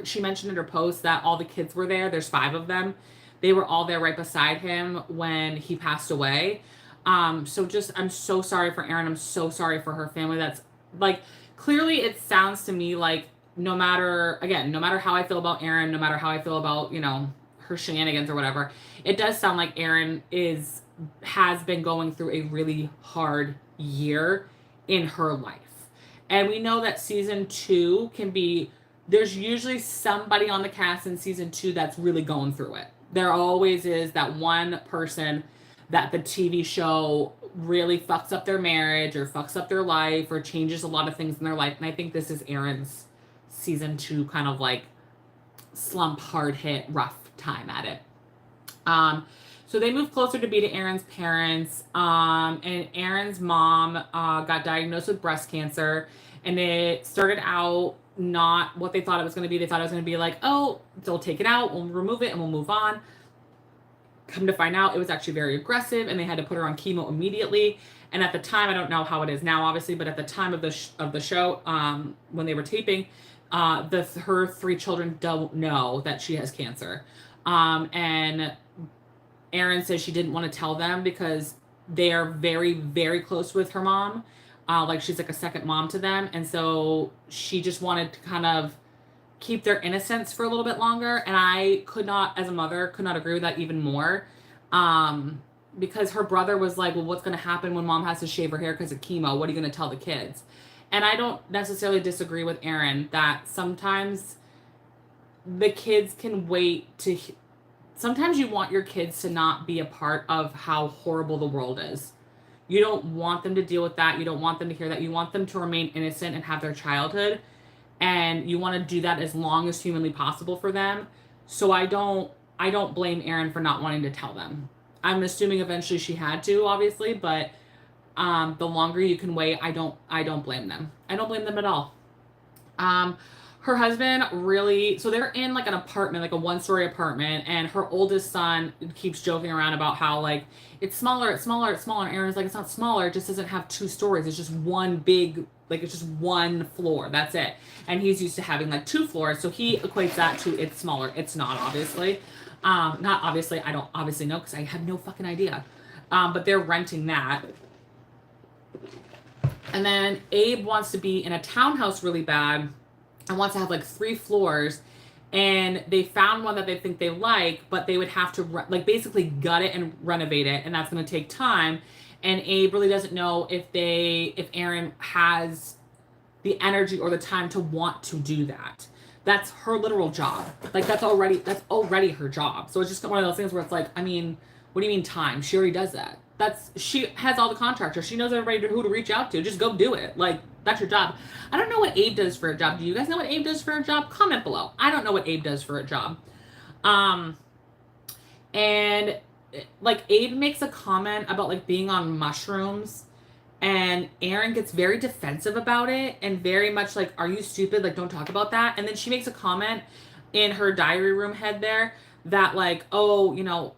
she mentioned in her post that all the kids were there. There's 5 of them. They were all there right beside him when he passed away. So just, I'm so sorry for Erin. I'm so sorry for her family. That's like, clearly it sounds to me like, no matter how I feel about Erin, no matter how I feel about, her shenanigans or whatever, it does sound like Erin has been going through a really hard year in her life. And we know that season 2 there's usually somebody on the cast in season 2 that's really going through it. There always is that one person that the TV show really fucks up their marriage or fucks up their life or changes a lot of things in their life. And I think this is Erin's season 2 kind of like slump, hard hit, rough time at it. So they moved closer to be to Erin's parents, and Erin's mom got diagnosed with breast cancer, and it started out not what they thought it was going to be. They thought it was going to be like, oh, they'll take it out, we'll remove it, and we'll move on. Come to find out, it was actually very aggressive, and they had to put her on chemo immediately. And at the time, I don't know how it is now, obviously, but at the time of the show, when they were taping, her 3 children don't know that she has cancer. And Erin says she didn't want to tell them because they are very, very close with her mom. Like she's like a second mom to them. And so she just wanted to kind of keep their innocence for a little bit longer. And I as a mother, could not agree with that even more. Because her brother was like, well, what's going to happen when mom has to shave her hair because of chemo? What are you going to tell the kids? And I don't necessarily disagree with Erin that sometimes the kids can wait to, sometimes you want your kids to not be a part of how horrible the world is. You don't want them to deal with that. You don't want them to hear that. You want them to remain innocent and have their childhood. And you want to do that as long as humanly possible for them. So I don't blame Erin for not wanting to tell them. I'm assuming eventually she had to, obviously, but the longer you can wait, I don't blame them. I don't blame them at all. Her husband really, so they're in like an apartment, like a 1-story apartment, and her oldest son keeps joking around about how like it's smaller, it's smaller, it's smaller. And Erin's like, it's not smaller, it just doesn't have 2 stories. It's just one big, like it's just 1 floor. That's it. And he's used to having like 2 floors, so he equates that to it's smaller. It's not, obviously. Not obviously, I don't obviously know because I have no fucking idea. But they're renting that. And then Abe wants to be in a townhouse really bad and wants to have like 3 floors. And they found one that they think they like, but they would have to like basically gut it and renovate it. And that's going to take time. And Abe really doesn't know if Erin has the energy or the time to want to do that. That's her literal job. Like that's already her job. So it's just one of those things where it's like, I mean, what do you mean time? She already does that. She has all the contractors. She knows everybody who to reach out to. Just go do it. Like, that's your job. I don't know what Abe does for a job. Do you guys know what Abe does for a job? Comment below. I don't know what Abe does for a job. And like Abe makes a comment about like being on mushrooms, and Erin gets very defensive about it and very much like, are you stupid? Like, don't talk about that. And then she makes a comment in her diary room head there that like, oh, you know,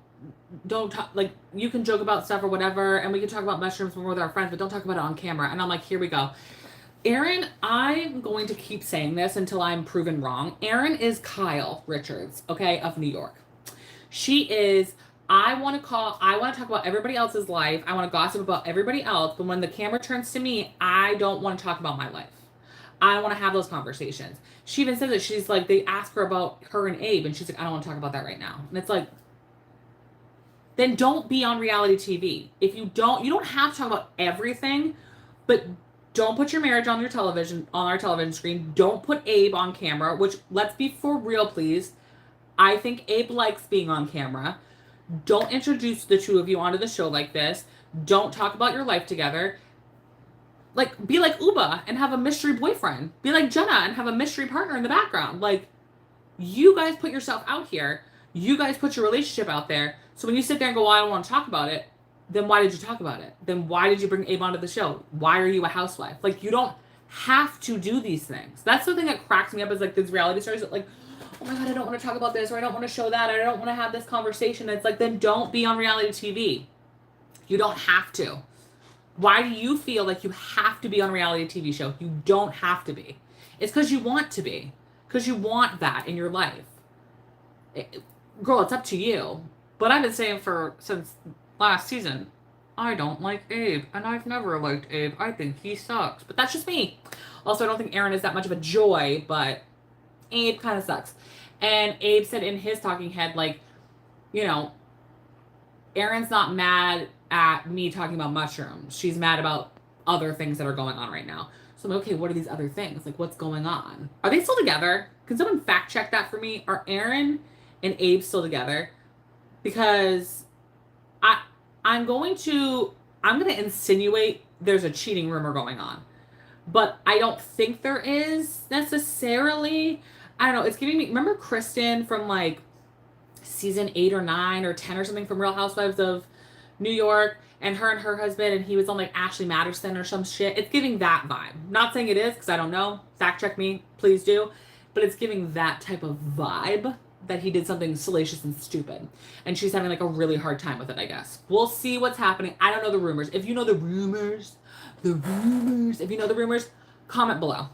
don't talk, like you can joke about stuff or whatever, and we can talk about mushrooms when we're with our friends, but don't talk about it on camera. And I'm like, here we go. Erin, I'm going to keep saying this until I'm proven wrong. Erin is Kyle Richards, okay, of New York. She is, I want to talk about everybody else's life. I want to gossip about everybody else, but when the camera turns to me, I don't want to talk about my life. I want to have those conversations. She even says that she's like, they ask her about her and Abe, and she's like, I don't want to talk about that right now. And it's like, then don't be on reality TV. If you don't have to talk about everything, but don't put your marriage on our television screen. Don't put Abe on camera, which, let's be for real, please. I think Abe likes being on camera. Don't introduce the 2 of you onto the show like this. Don't talk about your life together. Like, be like Uba and have a mystery boyfriend. Be like Jenna and have a mystery partner in the background. Like, you guys put yourself out here. You guys put your relationship out there. So when you sit there and go, well, I don't want to talk about it, then why did you talk about it? Then why did you bring Abe onto the show? Why are you a housewife? Like, you don't have to do these things. That's the thing that cracks me up is like these reality stars that like, oh my God, I don't want to talk about this, or I don't want to show that, or I don't want to have this conversation. It's like, then don't be on reality TV. You don't have to. Why do you feel like you have to be on a reality TV show? You don't have to be. It's because you want to be. Because you want that in your life. Girl, it's up to you. But I've been saying since last season, I don't like Abe. And I've never liked Abe. I think he sucks. But that's just me. Also, I don't think Erin is that much of a joy, but Abe kind of sucks. And Abe said in his talking head, like, you know, Erin's not mad at me talking about mushrooms. She's mad about other things that are going on right now. So I'm like, okay, what are these other things? Like, what's going on? Are they still together? Can someone fact check that for me? Are Erin and Abe still together? Because I'm going to insinuate there's a cheating rumor going on. But I don't think there is necessarily. I don't know. It's giving me, remember Kristen from like season 8 or 9 or 10 or something from Real Housewives of New York, and her husband, and he was on like Ashley Madison or some shit. It's giving that vibe. Not saying it is, because I don't know. Fact check me, please do. But it's giving that type of vibe that he did something salacious and stupid. And she's having like a really hard time with it, I guess. We'll see what's happening. I don't know the rumors. If you know the rumors, if you know the rumors, comment below.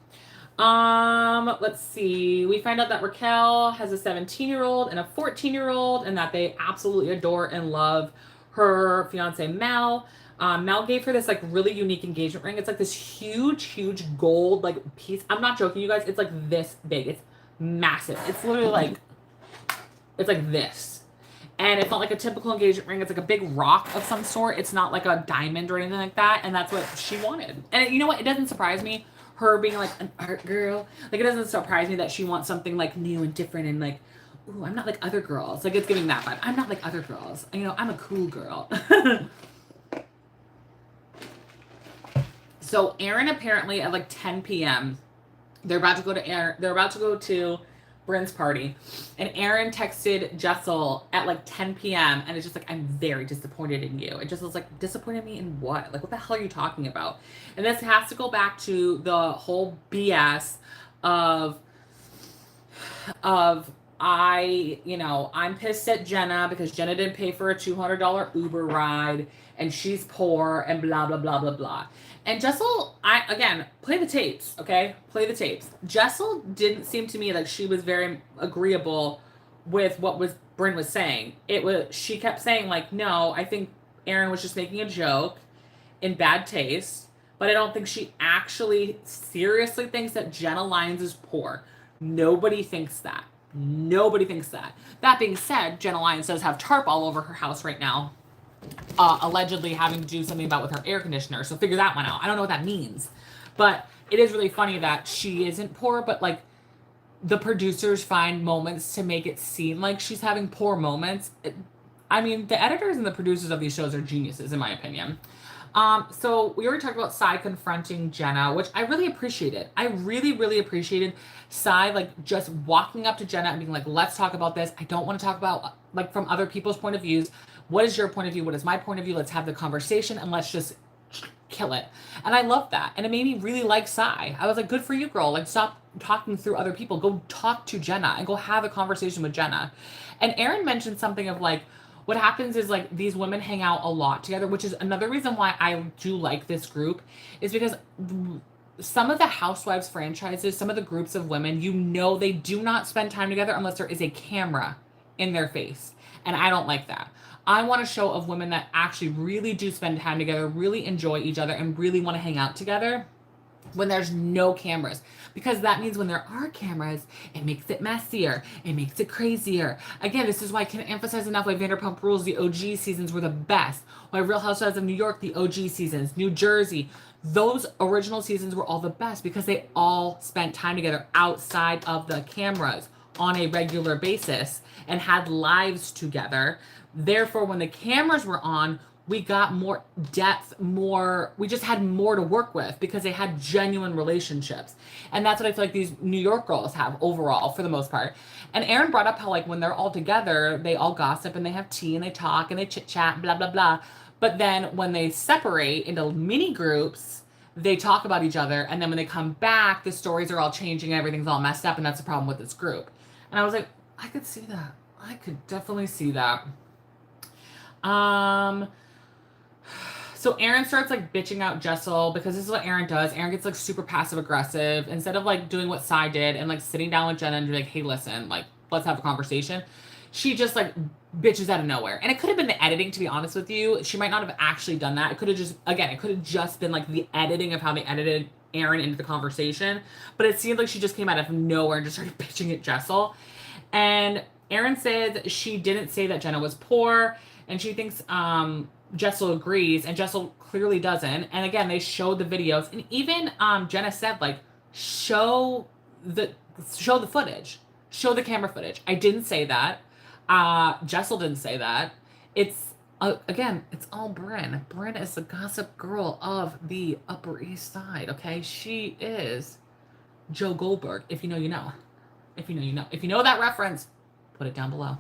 Let's see. We find out that Raquel has a 17-year-old and a 14-year-old, and that they absolutely adore and love her fiance Mel. Mel gave her this like really unique engagement ring. It's like this huge gold like piece. I'm not joking, you guys. It's like this big. It's massive. It's literally like, it's like this. And it's not like a typical engagement ring. It's like a big rock of some sort. It's not like a diamond or anything like that. And that's what she wanted. And you know what? It doesn't surprise me. her being like an art girl. Like, it doesn't surprise me that she wants something like new and different and like, ooh, I'm not like other girls. Like, it's giving that vibe. I'm not like other girls. You know, I'm a cool girl. So Aaron apparently at like 10 p.m. They're about to go to Bryn's party. And Aaron texted Jessel at like 10 p.m. and it's just like, I'm very disappointed in you. And Jessel's like, disappointed me in what? Like, what the hell are you talking about? And this has to go back to the whole BS of I'm pissed at Jenna because Jenna didn't pay for a $200 Uber ride and she's poor and blah, blah, blah, blah, blah. And Jessel, play the tapes, okay? Play the tapes. Jessel didn't seem to me like she was very agreeable with what Bryn was saying. She kept saying like, no, I think Aaron was just making a joke in bad taste, but I don't think she actually seriously thinks that Jenna Lyons is poor. Nobody thinks that. Nobody thinks that. That being said, Jenna Lyons does have tarp all over her house right now, allegedly having to do something about with her air conditioner. So figure that one out. I don't know what that means. But it is really funny that she isn't poor, but like the producers find moments to make it seem like she's having poor moments. I mean, the editors and the producers of these shows are geniuses, in my opinion. So we already talked about Sai confronting Jenna, which I really appreciated. I really, really appreciated Sai, like, just walking up to Jenna and being like, let's talk about this. I don't want to talk about, like, from other people's point of views. What is your point of view? What is my point of view? Let's have the conversation and let's just kill it. And I love that. And it made me really like Sai. I was like, good for you, girl. Like, stop talking through other people. Go talk to Jenna and go have a conversation with Jenna. And Aaron mentioned something of, like, what happens is, like, these women hang out a lot together, which is another reason why I do like this group, is because some of the Housewives franchises, some of the groups of women, you know, they do not spend time together unless there is a camera in their face. And I don't like that. I want a show of women that actually really do spend time together, really enjoy each other, and really want to hang out together when there's no cameras. Because that means when there are cameras, it makes it messier. It makes it crazier. Again, this is why I can't emphasize enough why Vanderpump Rules, the OG seasons were the best. Why Real Housewives of New York, the OG seasons, New Jersey, those original seasons were all the best because they all spent time together outside of the cameras on a regular basis and had lives together. Therefore, when the cameras were on, we got more depth, we just had more to work with because they had genuine relationships. And that's what I feel like these New York girls have overall, for the most part. And Aaron brought up how, like, when they're all together, they all gossip and they have tea and they talk and they chit chat, blah, blah, blah. But then when they separate into mini groups, they talk about each other. And then when they come back, the stories are all changing and everything's all messed up. And that's the problem with this group. And I was like, I could see that. I could definitely see that. So Aaron starts, like, bitching out Jessel because this is what Aaron does. Aaron gets, like, super passive aggressive. Instead of, like, doing what Sai did and, like, sitting down with Jenna and be like, hey, listen, like, let's have a conversation. She just, like, bitches out of nowhere. And it could have been the editing, to be honest with you. She might not have actually done that. It could have just been, like, the editing of how they edited Aaron into the conversation. But it seemed like she just came out of nowhere and just started bitching at Jessel. And Aaron said she didn't say that Jenna was poor. And she thinks, Jessel agrees, and Jessel clearly doesn't. And again, they showed the videos, and even Jenna said, like, show the footage, show the camera footage. I didn't say that. Jessel didn't say that. It's again, it's all Bryn. Bryn is the gossip girl of the Upper East Side. Okay, she is Joe Goldberg. If you know, you know. If you know, you know. If you know that reference, put it down below.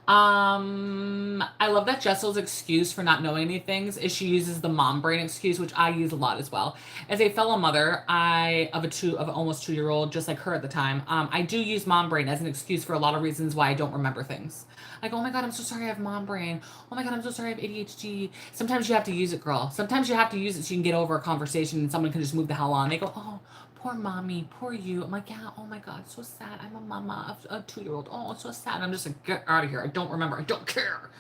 I love that Jessel's excuse for not knowing any things is she uses the mom brain excuse, which I use a lot as well. As a fellow mother, of an almost 2-year-old, just like her at the time, I do use mom brain as an excuse for a lot of reasons why I don't remember things. Like, oh my God, I'm so sorry I have mom brain. Oh my God, I'm so sorry I have ADHD. Sometimes you have to use it, girl. Sometimes you have to use it so you can get over a conversation and someone can just move the hell on. They go, oh, poor mommy, poor you. I'm like, yeah, oh my God, so sad. I'm a mama of a 2-year-old. Oh, it's so sad. I'm just like, get out of here. I don't remember. I don't care.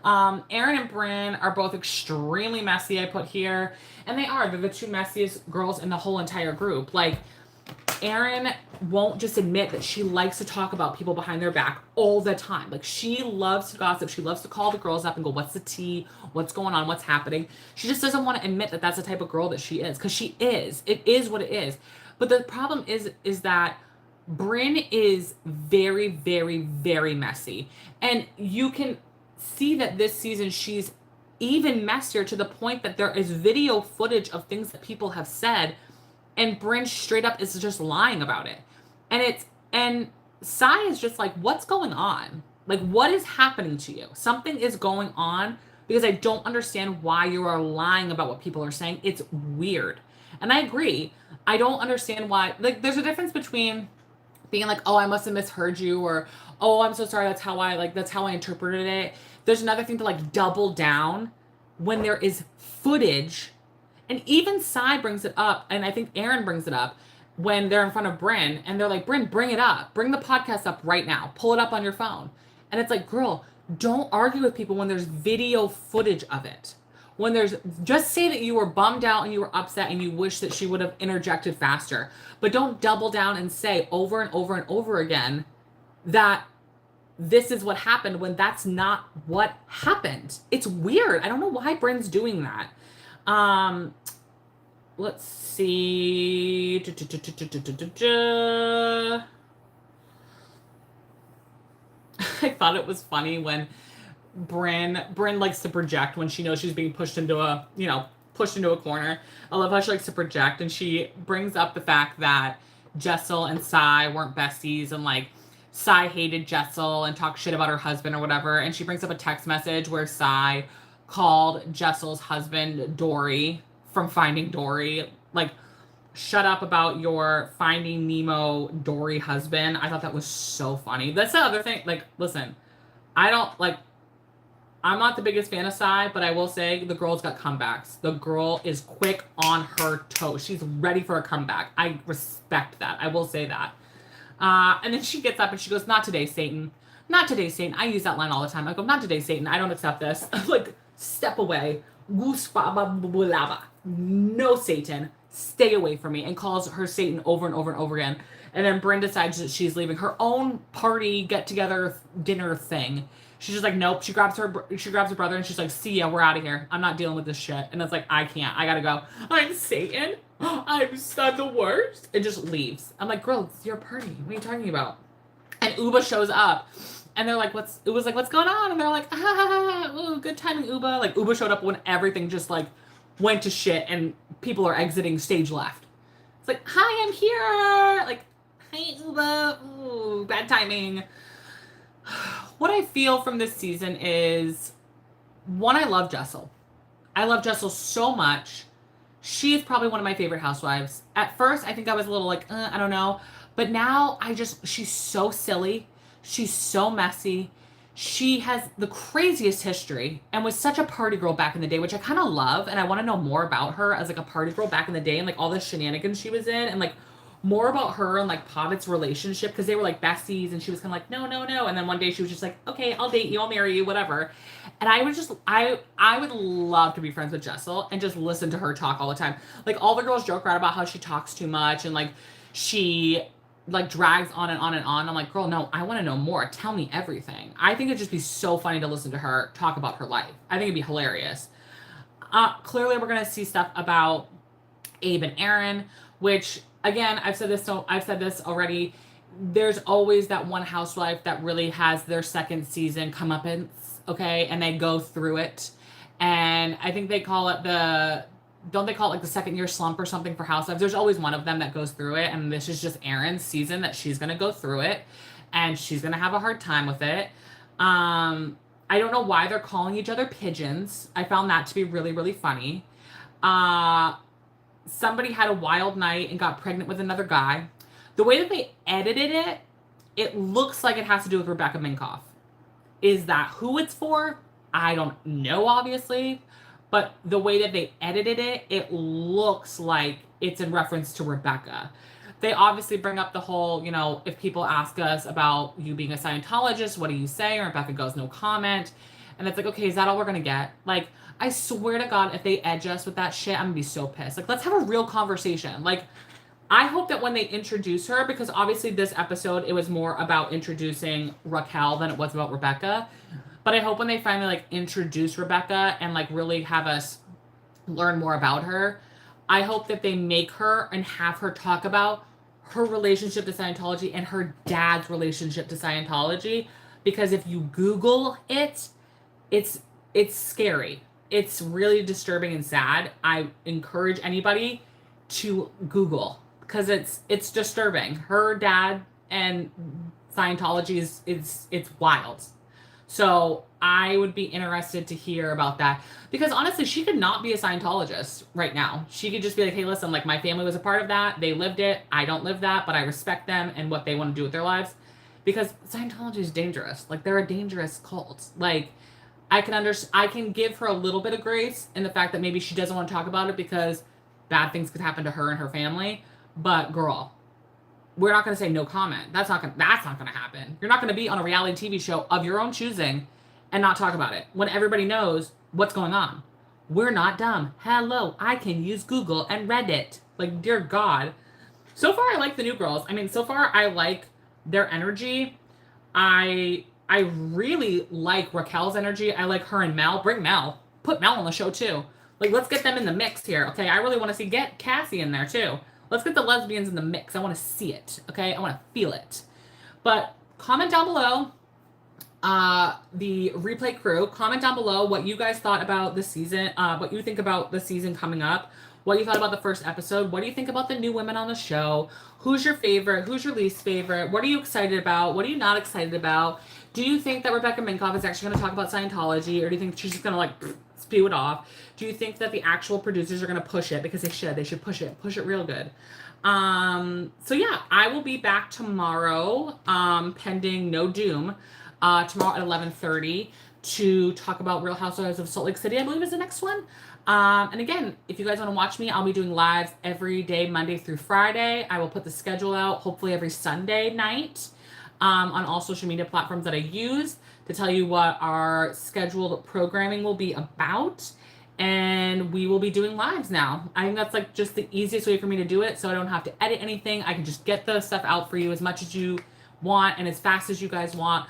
Aaron and Bryn are both extremely messy, I put here. And they are. They're the two messiest girls in the whole entire group. Like, Erin won't just admit that she likes to talk about people behind their back all the time. Like, she loves to gossip. She loves to call the girls up and go, what's the tea? What's going on? What's happening? She just doesn't want to admit that that's the type of girl that she is, because she is. It is what it is. But the problem is that Brynn is very, very, very messy. And you can see that this season she's even messier, to the point that there is video footage of things that people have said, and Brynn straight up is just lying about it. And Sai is just like, what's going on? Like, what is happening to you? Something is going on, because I don't understand why you are lying about what people are saying. It's weird. And I agree. I don't understand why. Like, there's a difference between being like, oh, I must have misheard you, or, oh, I'm so sorry, that's how I interpreted it. There's another thing to like double down when there is footage. And even Sai brings it up, and I think Erin brings it up when they're in front of Brynn, and they're like, Brynn, bring it up. Bring the podcast up right now. Pull it up on your phone. And it's like, girl, don't argue with people when there's video footage of it. When there's, just say that you were bummed out and you were upset and you wish that she would have interjected faster. But don't double down and say over and over and over again that this is what happened, when that's not what happened. It's weird. I don't know why Brynn's doing that. Let's see. I thought it was funny when Brynn likes to project when she knows she's being pushed into a corner. I love how she likes to project, and she brings up the fact that Jessel and Sai weren't besties, and like Sai hated Jessel and talked shit about her husband or whatever. And she brings up a text message where Sai called Jessel's husband Dory from Finding Dory. Like, shut up about your Finding Nemo Dory husband. I thought that was so funny. That's the other thing. Like, listen, I'm not the biggest fan of Sai, but I will say the girl's got comebacks. The girl is quick on her toes. She's ready for a comeback. I respect that. I will say that. And then she gets up and she goes, not today, Satan. Not today, Satan. I use that line all the time. I go, not today, Satan. I don't accept this. Like, step away. No, Satan. Stay away from me. And calls her Satan over and over and over again. And then Brynn decides that she's leaving her own party, get-together, dinner thing. She's just like, nope. She grabs her brother and she's like, see ya, we're out of here. I'm not dealing with this shit. And it's like, I can't. I gotta go. I'm Satan. I'm the worst. And just leaves. I'm like, girl, it's your party. What are you talking about? And Uba shows up. And they're like, what's going on? And they're like, ooh, good timing, Uba. Like, Uba showed up when everything just like went to shit and people are exiting stage left. It's like, hi, I'm here. Like, hi, Uba. Ooh, bad timing. What I feel from this season is, one, I love Jessel. I love Jessel so much. She is probably one of my favorite housewives. At first, I think I was a little like, I don't know. But now, she's so silly. She's so messy. She has the craziest history and was such a party girl back in the day, which I kind of love. And I want to know more about her as like a party girl back in the day and like all the shenanigans she was in, and like more about her and like Pavitt's relationship, because they were like besties and she was kind of like, no. And then one day she was just like, okay, I'll date you, I'll marry you, whatever. And I would love to be friends with Jessel and just listen to her talk all the time. Like, all the girls joke around about how she talks too much and like she like drags on and on and on. I'm like, girl, no, I want to know more. Tell me everything. I think it'd just be so funny to listen to her talk about her life. I think it'd be hilarious. Clearly we're going to see stuff about Abe and Erin, which, again, I've said this already. There's always that one housewife that really has their second season comeuppance, okay? And they go through it. And I think they call it don't they call it like the second year slump or something for housewives? There's always one of them that goes through it. And this is just Erin's season that she's going to go through it. And she's going to have a hard time with it. I don't know why they're calling each other pigeons. I found that to be really, really funny. Somebody had a wild night and got pregnant with another guy. The way that they edited it, it looks like it has to do with Rebecca Minkoff. Is that who it's for? I don't know, obviously. But the way that they edited it, it looks like it's in reference to Rebecca. They obviously bring up the whole, if people ask us about you being a Scientologist, what do you say? And Rebecca goes, no comment. And it's like, okay, is that all we're going to get? Like, I swear to God, if they edge us with that shit, I'm going to be so pissed. Like, let's have a real conversation. Like, I hope that when they introduce her, because obviously this episode, it was more about introducing Raquel than it was about Rebecca. But I hope when they finally like introduce Rebecca and like really have us learn more about her, I hope that they make her and have her talk about her relationship to Scientology and her dad's relationship to Scientology. Because if you Google it, it's scary. It's really disturbing and sad. I encourage anybody to Google because it's disturbing. Her dad and Scientology is it's wild. So I would be interested to hear about that because honestly, she could not be a Scientologist right now. She could just be like, hey, listen, like my family was a part of that. They lived it. I don't live that, but I respect them and what they want to do with their lives because Scientology is dangerous. Like they're a dangerous cult. Like I can give her a little bit of grace in the fact that maybe she doesn't want to talk about it because bad things could happen to her and her family. But girl, we're not going to say no comment. That's not going to happen. You're not going to be on a reality TV show of your own choosing and not talk about it when everybody knows what's going on. We're not dumb. Hello, I can use Google and Reddit. Like, dear God. So far, I like the new girls. I mean, so far, I like their energy. I really like Raquel's energy. I like her and Mel. Bring Mel. Put Mel on the show, too. Like, let's get them in the mix here, okay? I really want to get Cassie in there, too. Let's get the lesbians in the mix. I want to see it, okay? I want to feel it. But comment down below, the replay crew, comment down below what you guys thought about the season, what you think about the season coming up, what you thought about the first episode, what do you think about the new women on the show, who's your favorite, who's your least favorite, what are you excited about, what are you not excited about, do you think that Rebecca Minkoff is actually going to talk about Scientology, or do you think she's just going to like spew it off? Do you think that the actual producers are going to push it? Because they should push it real good. So yeah, I will be back tomorrow, pending no doom, tomorrow at 11:30 to talk about Real Housewives of Salt Lake City, I believe is the next one. And again, if you guys want to watch me, I'll be doing lives every day, Monday through Friday. I will put the schedule out, hopefully every Sunday night, on all social media platforms that I use to tell you what our scheduled programming will be about. And we will be doing lives now. I think that's like just the easiest way for me to do it, so I don't have to edit anything. I can just get the stuff out for you as much as you want and as fast as you guys want.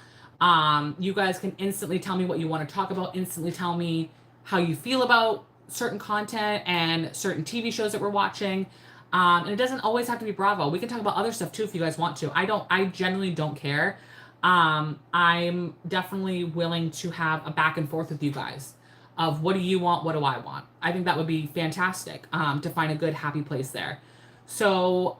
You guys can instantly tell me what you want to talk about, instantly tell me how you feel about certain content and certain TV shows that we're watching. And it doesn't always have to be Bravo. We can talk about other stuff too if you guys want to. I genuinely don't care. I'm definitely willing to have a back and forth with you guys of what do you want, what do I want. I think that would be fantastic, to find a good, happy place there. So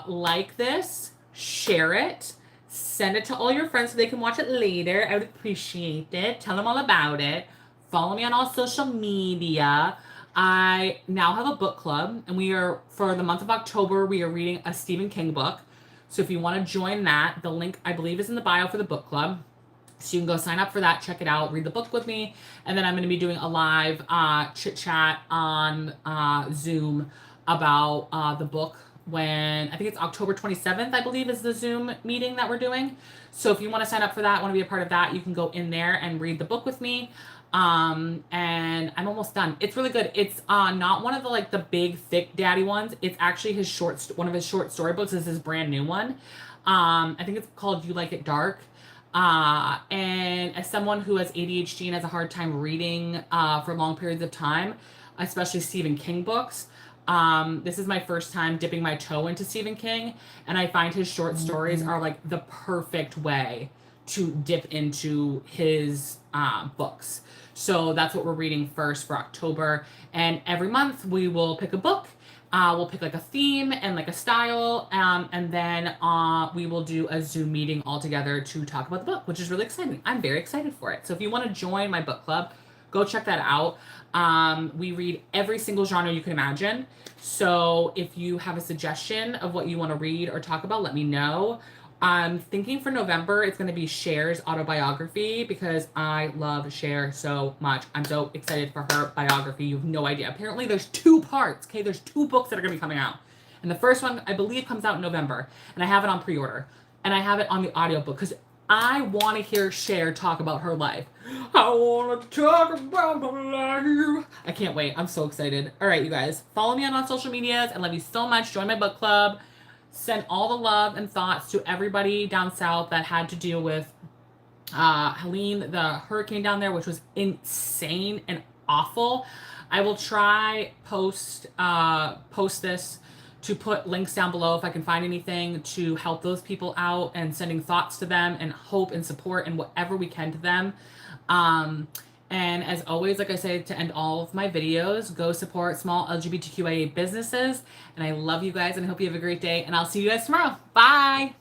like this, share it, send it to all your friends so they can watch it later. I would appreciate it. Tell them all about it. Follow me on all social media. I now have a book club, and for the month of October, we are reading a Stephen King book. So if you want to join that, the link, I believe, is in the bio for the book club. So you can go sign up for that, check it out, read the book with me. And then I'm going to be doing a live chit chat on Zoom about the book when, I think it's October 27th, I believe, is the Zoom meeting that we're doing. So if you want to sign up for that, want to be a part of that, you can go in there and read the book with me. And I'm almost done. It's really good. It's not one of the big thick daddy ones. It's actually one of his short storybooks is his brand new one. I think it's called You Like It Dark. And as someone who has ADHD and has a hard time reading for long periods of time, especially Stephen King books, this is my first time dipping my toe into Stephen King, and I find his short stories are like the perfect way to dip into his books. So that's what we're reading first for October, and every month we will pick a book. We'll pick like a theme and like a style, and then we will do a Zoom meeting all together to talk about the book, which is really exciting. I'm very excited for it. So if you want to join my book club, go check that out. We read every single genre you can imagine. So if you have a suggestion of what you want to read or talk about, let me know. I'm thinking for November, it's going to be Cher's autobiography because I love Cher so much. I'm so excited for her biography. You have no idea. Apparently there's 2 parts. Okay, there's 2 books that are going to be coming out. And the first one, I believe, comes out in November. And I have it on pre-order. And I have it on the audiobook because I want to hear Cher talk about her life. I want to talk about my life. I can't wait. I'm so excited. All right, you guys, follow me on social medias. I love you so much. Join my book club. Send all the love and thoughts to everybody down south that had to deal with Helene, the hurricane down there, which was insane and awful. I will try post this to put links down below if I can find anything to help those people out, and sending thoughts to them and hope and support and whatever we can to them. And as always, like I say to end all of my videos, go support small LGBTQIA businesses. And I love you guys and I hope you have a great day. And I'll see you guys tomorrow. Bye.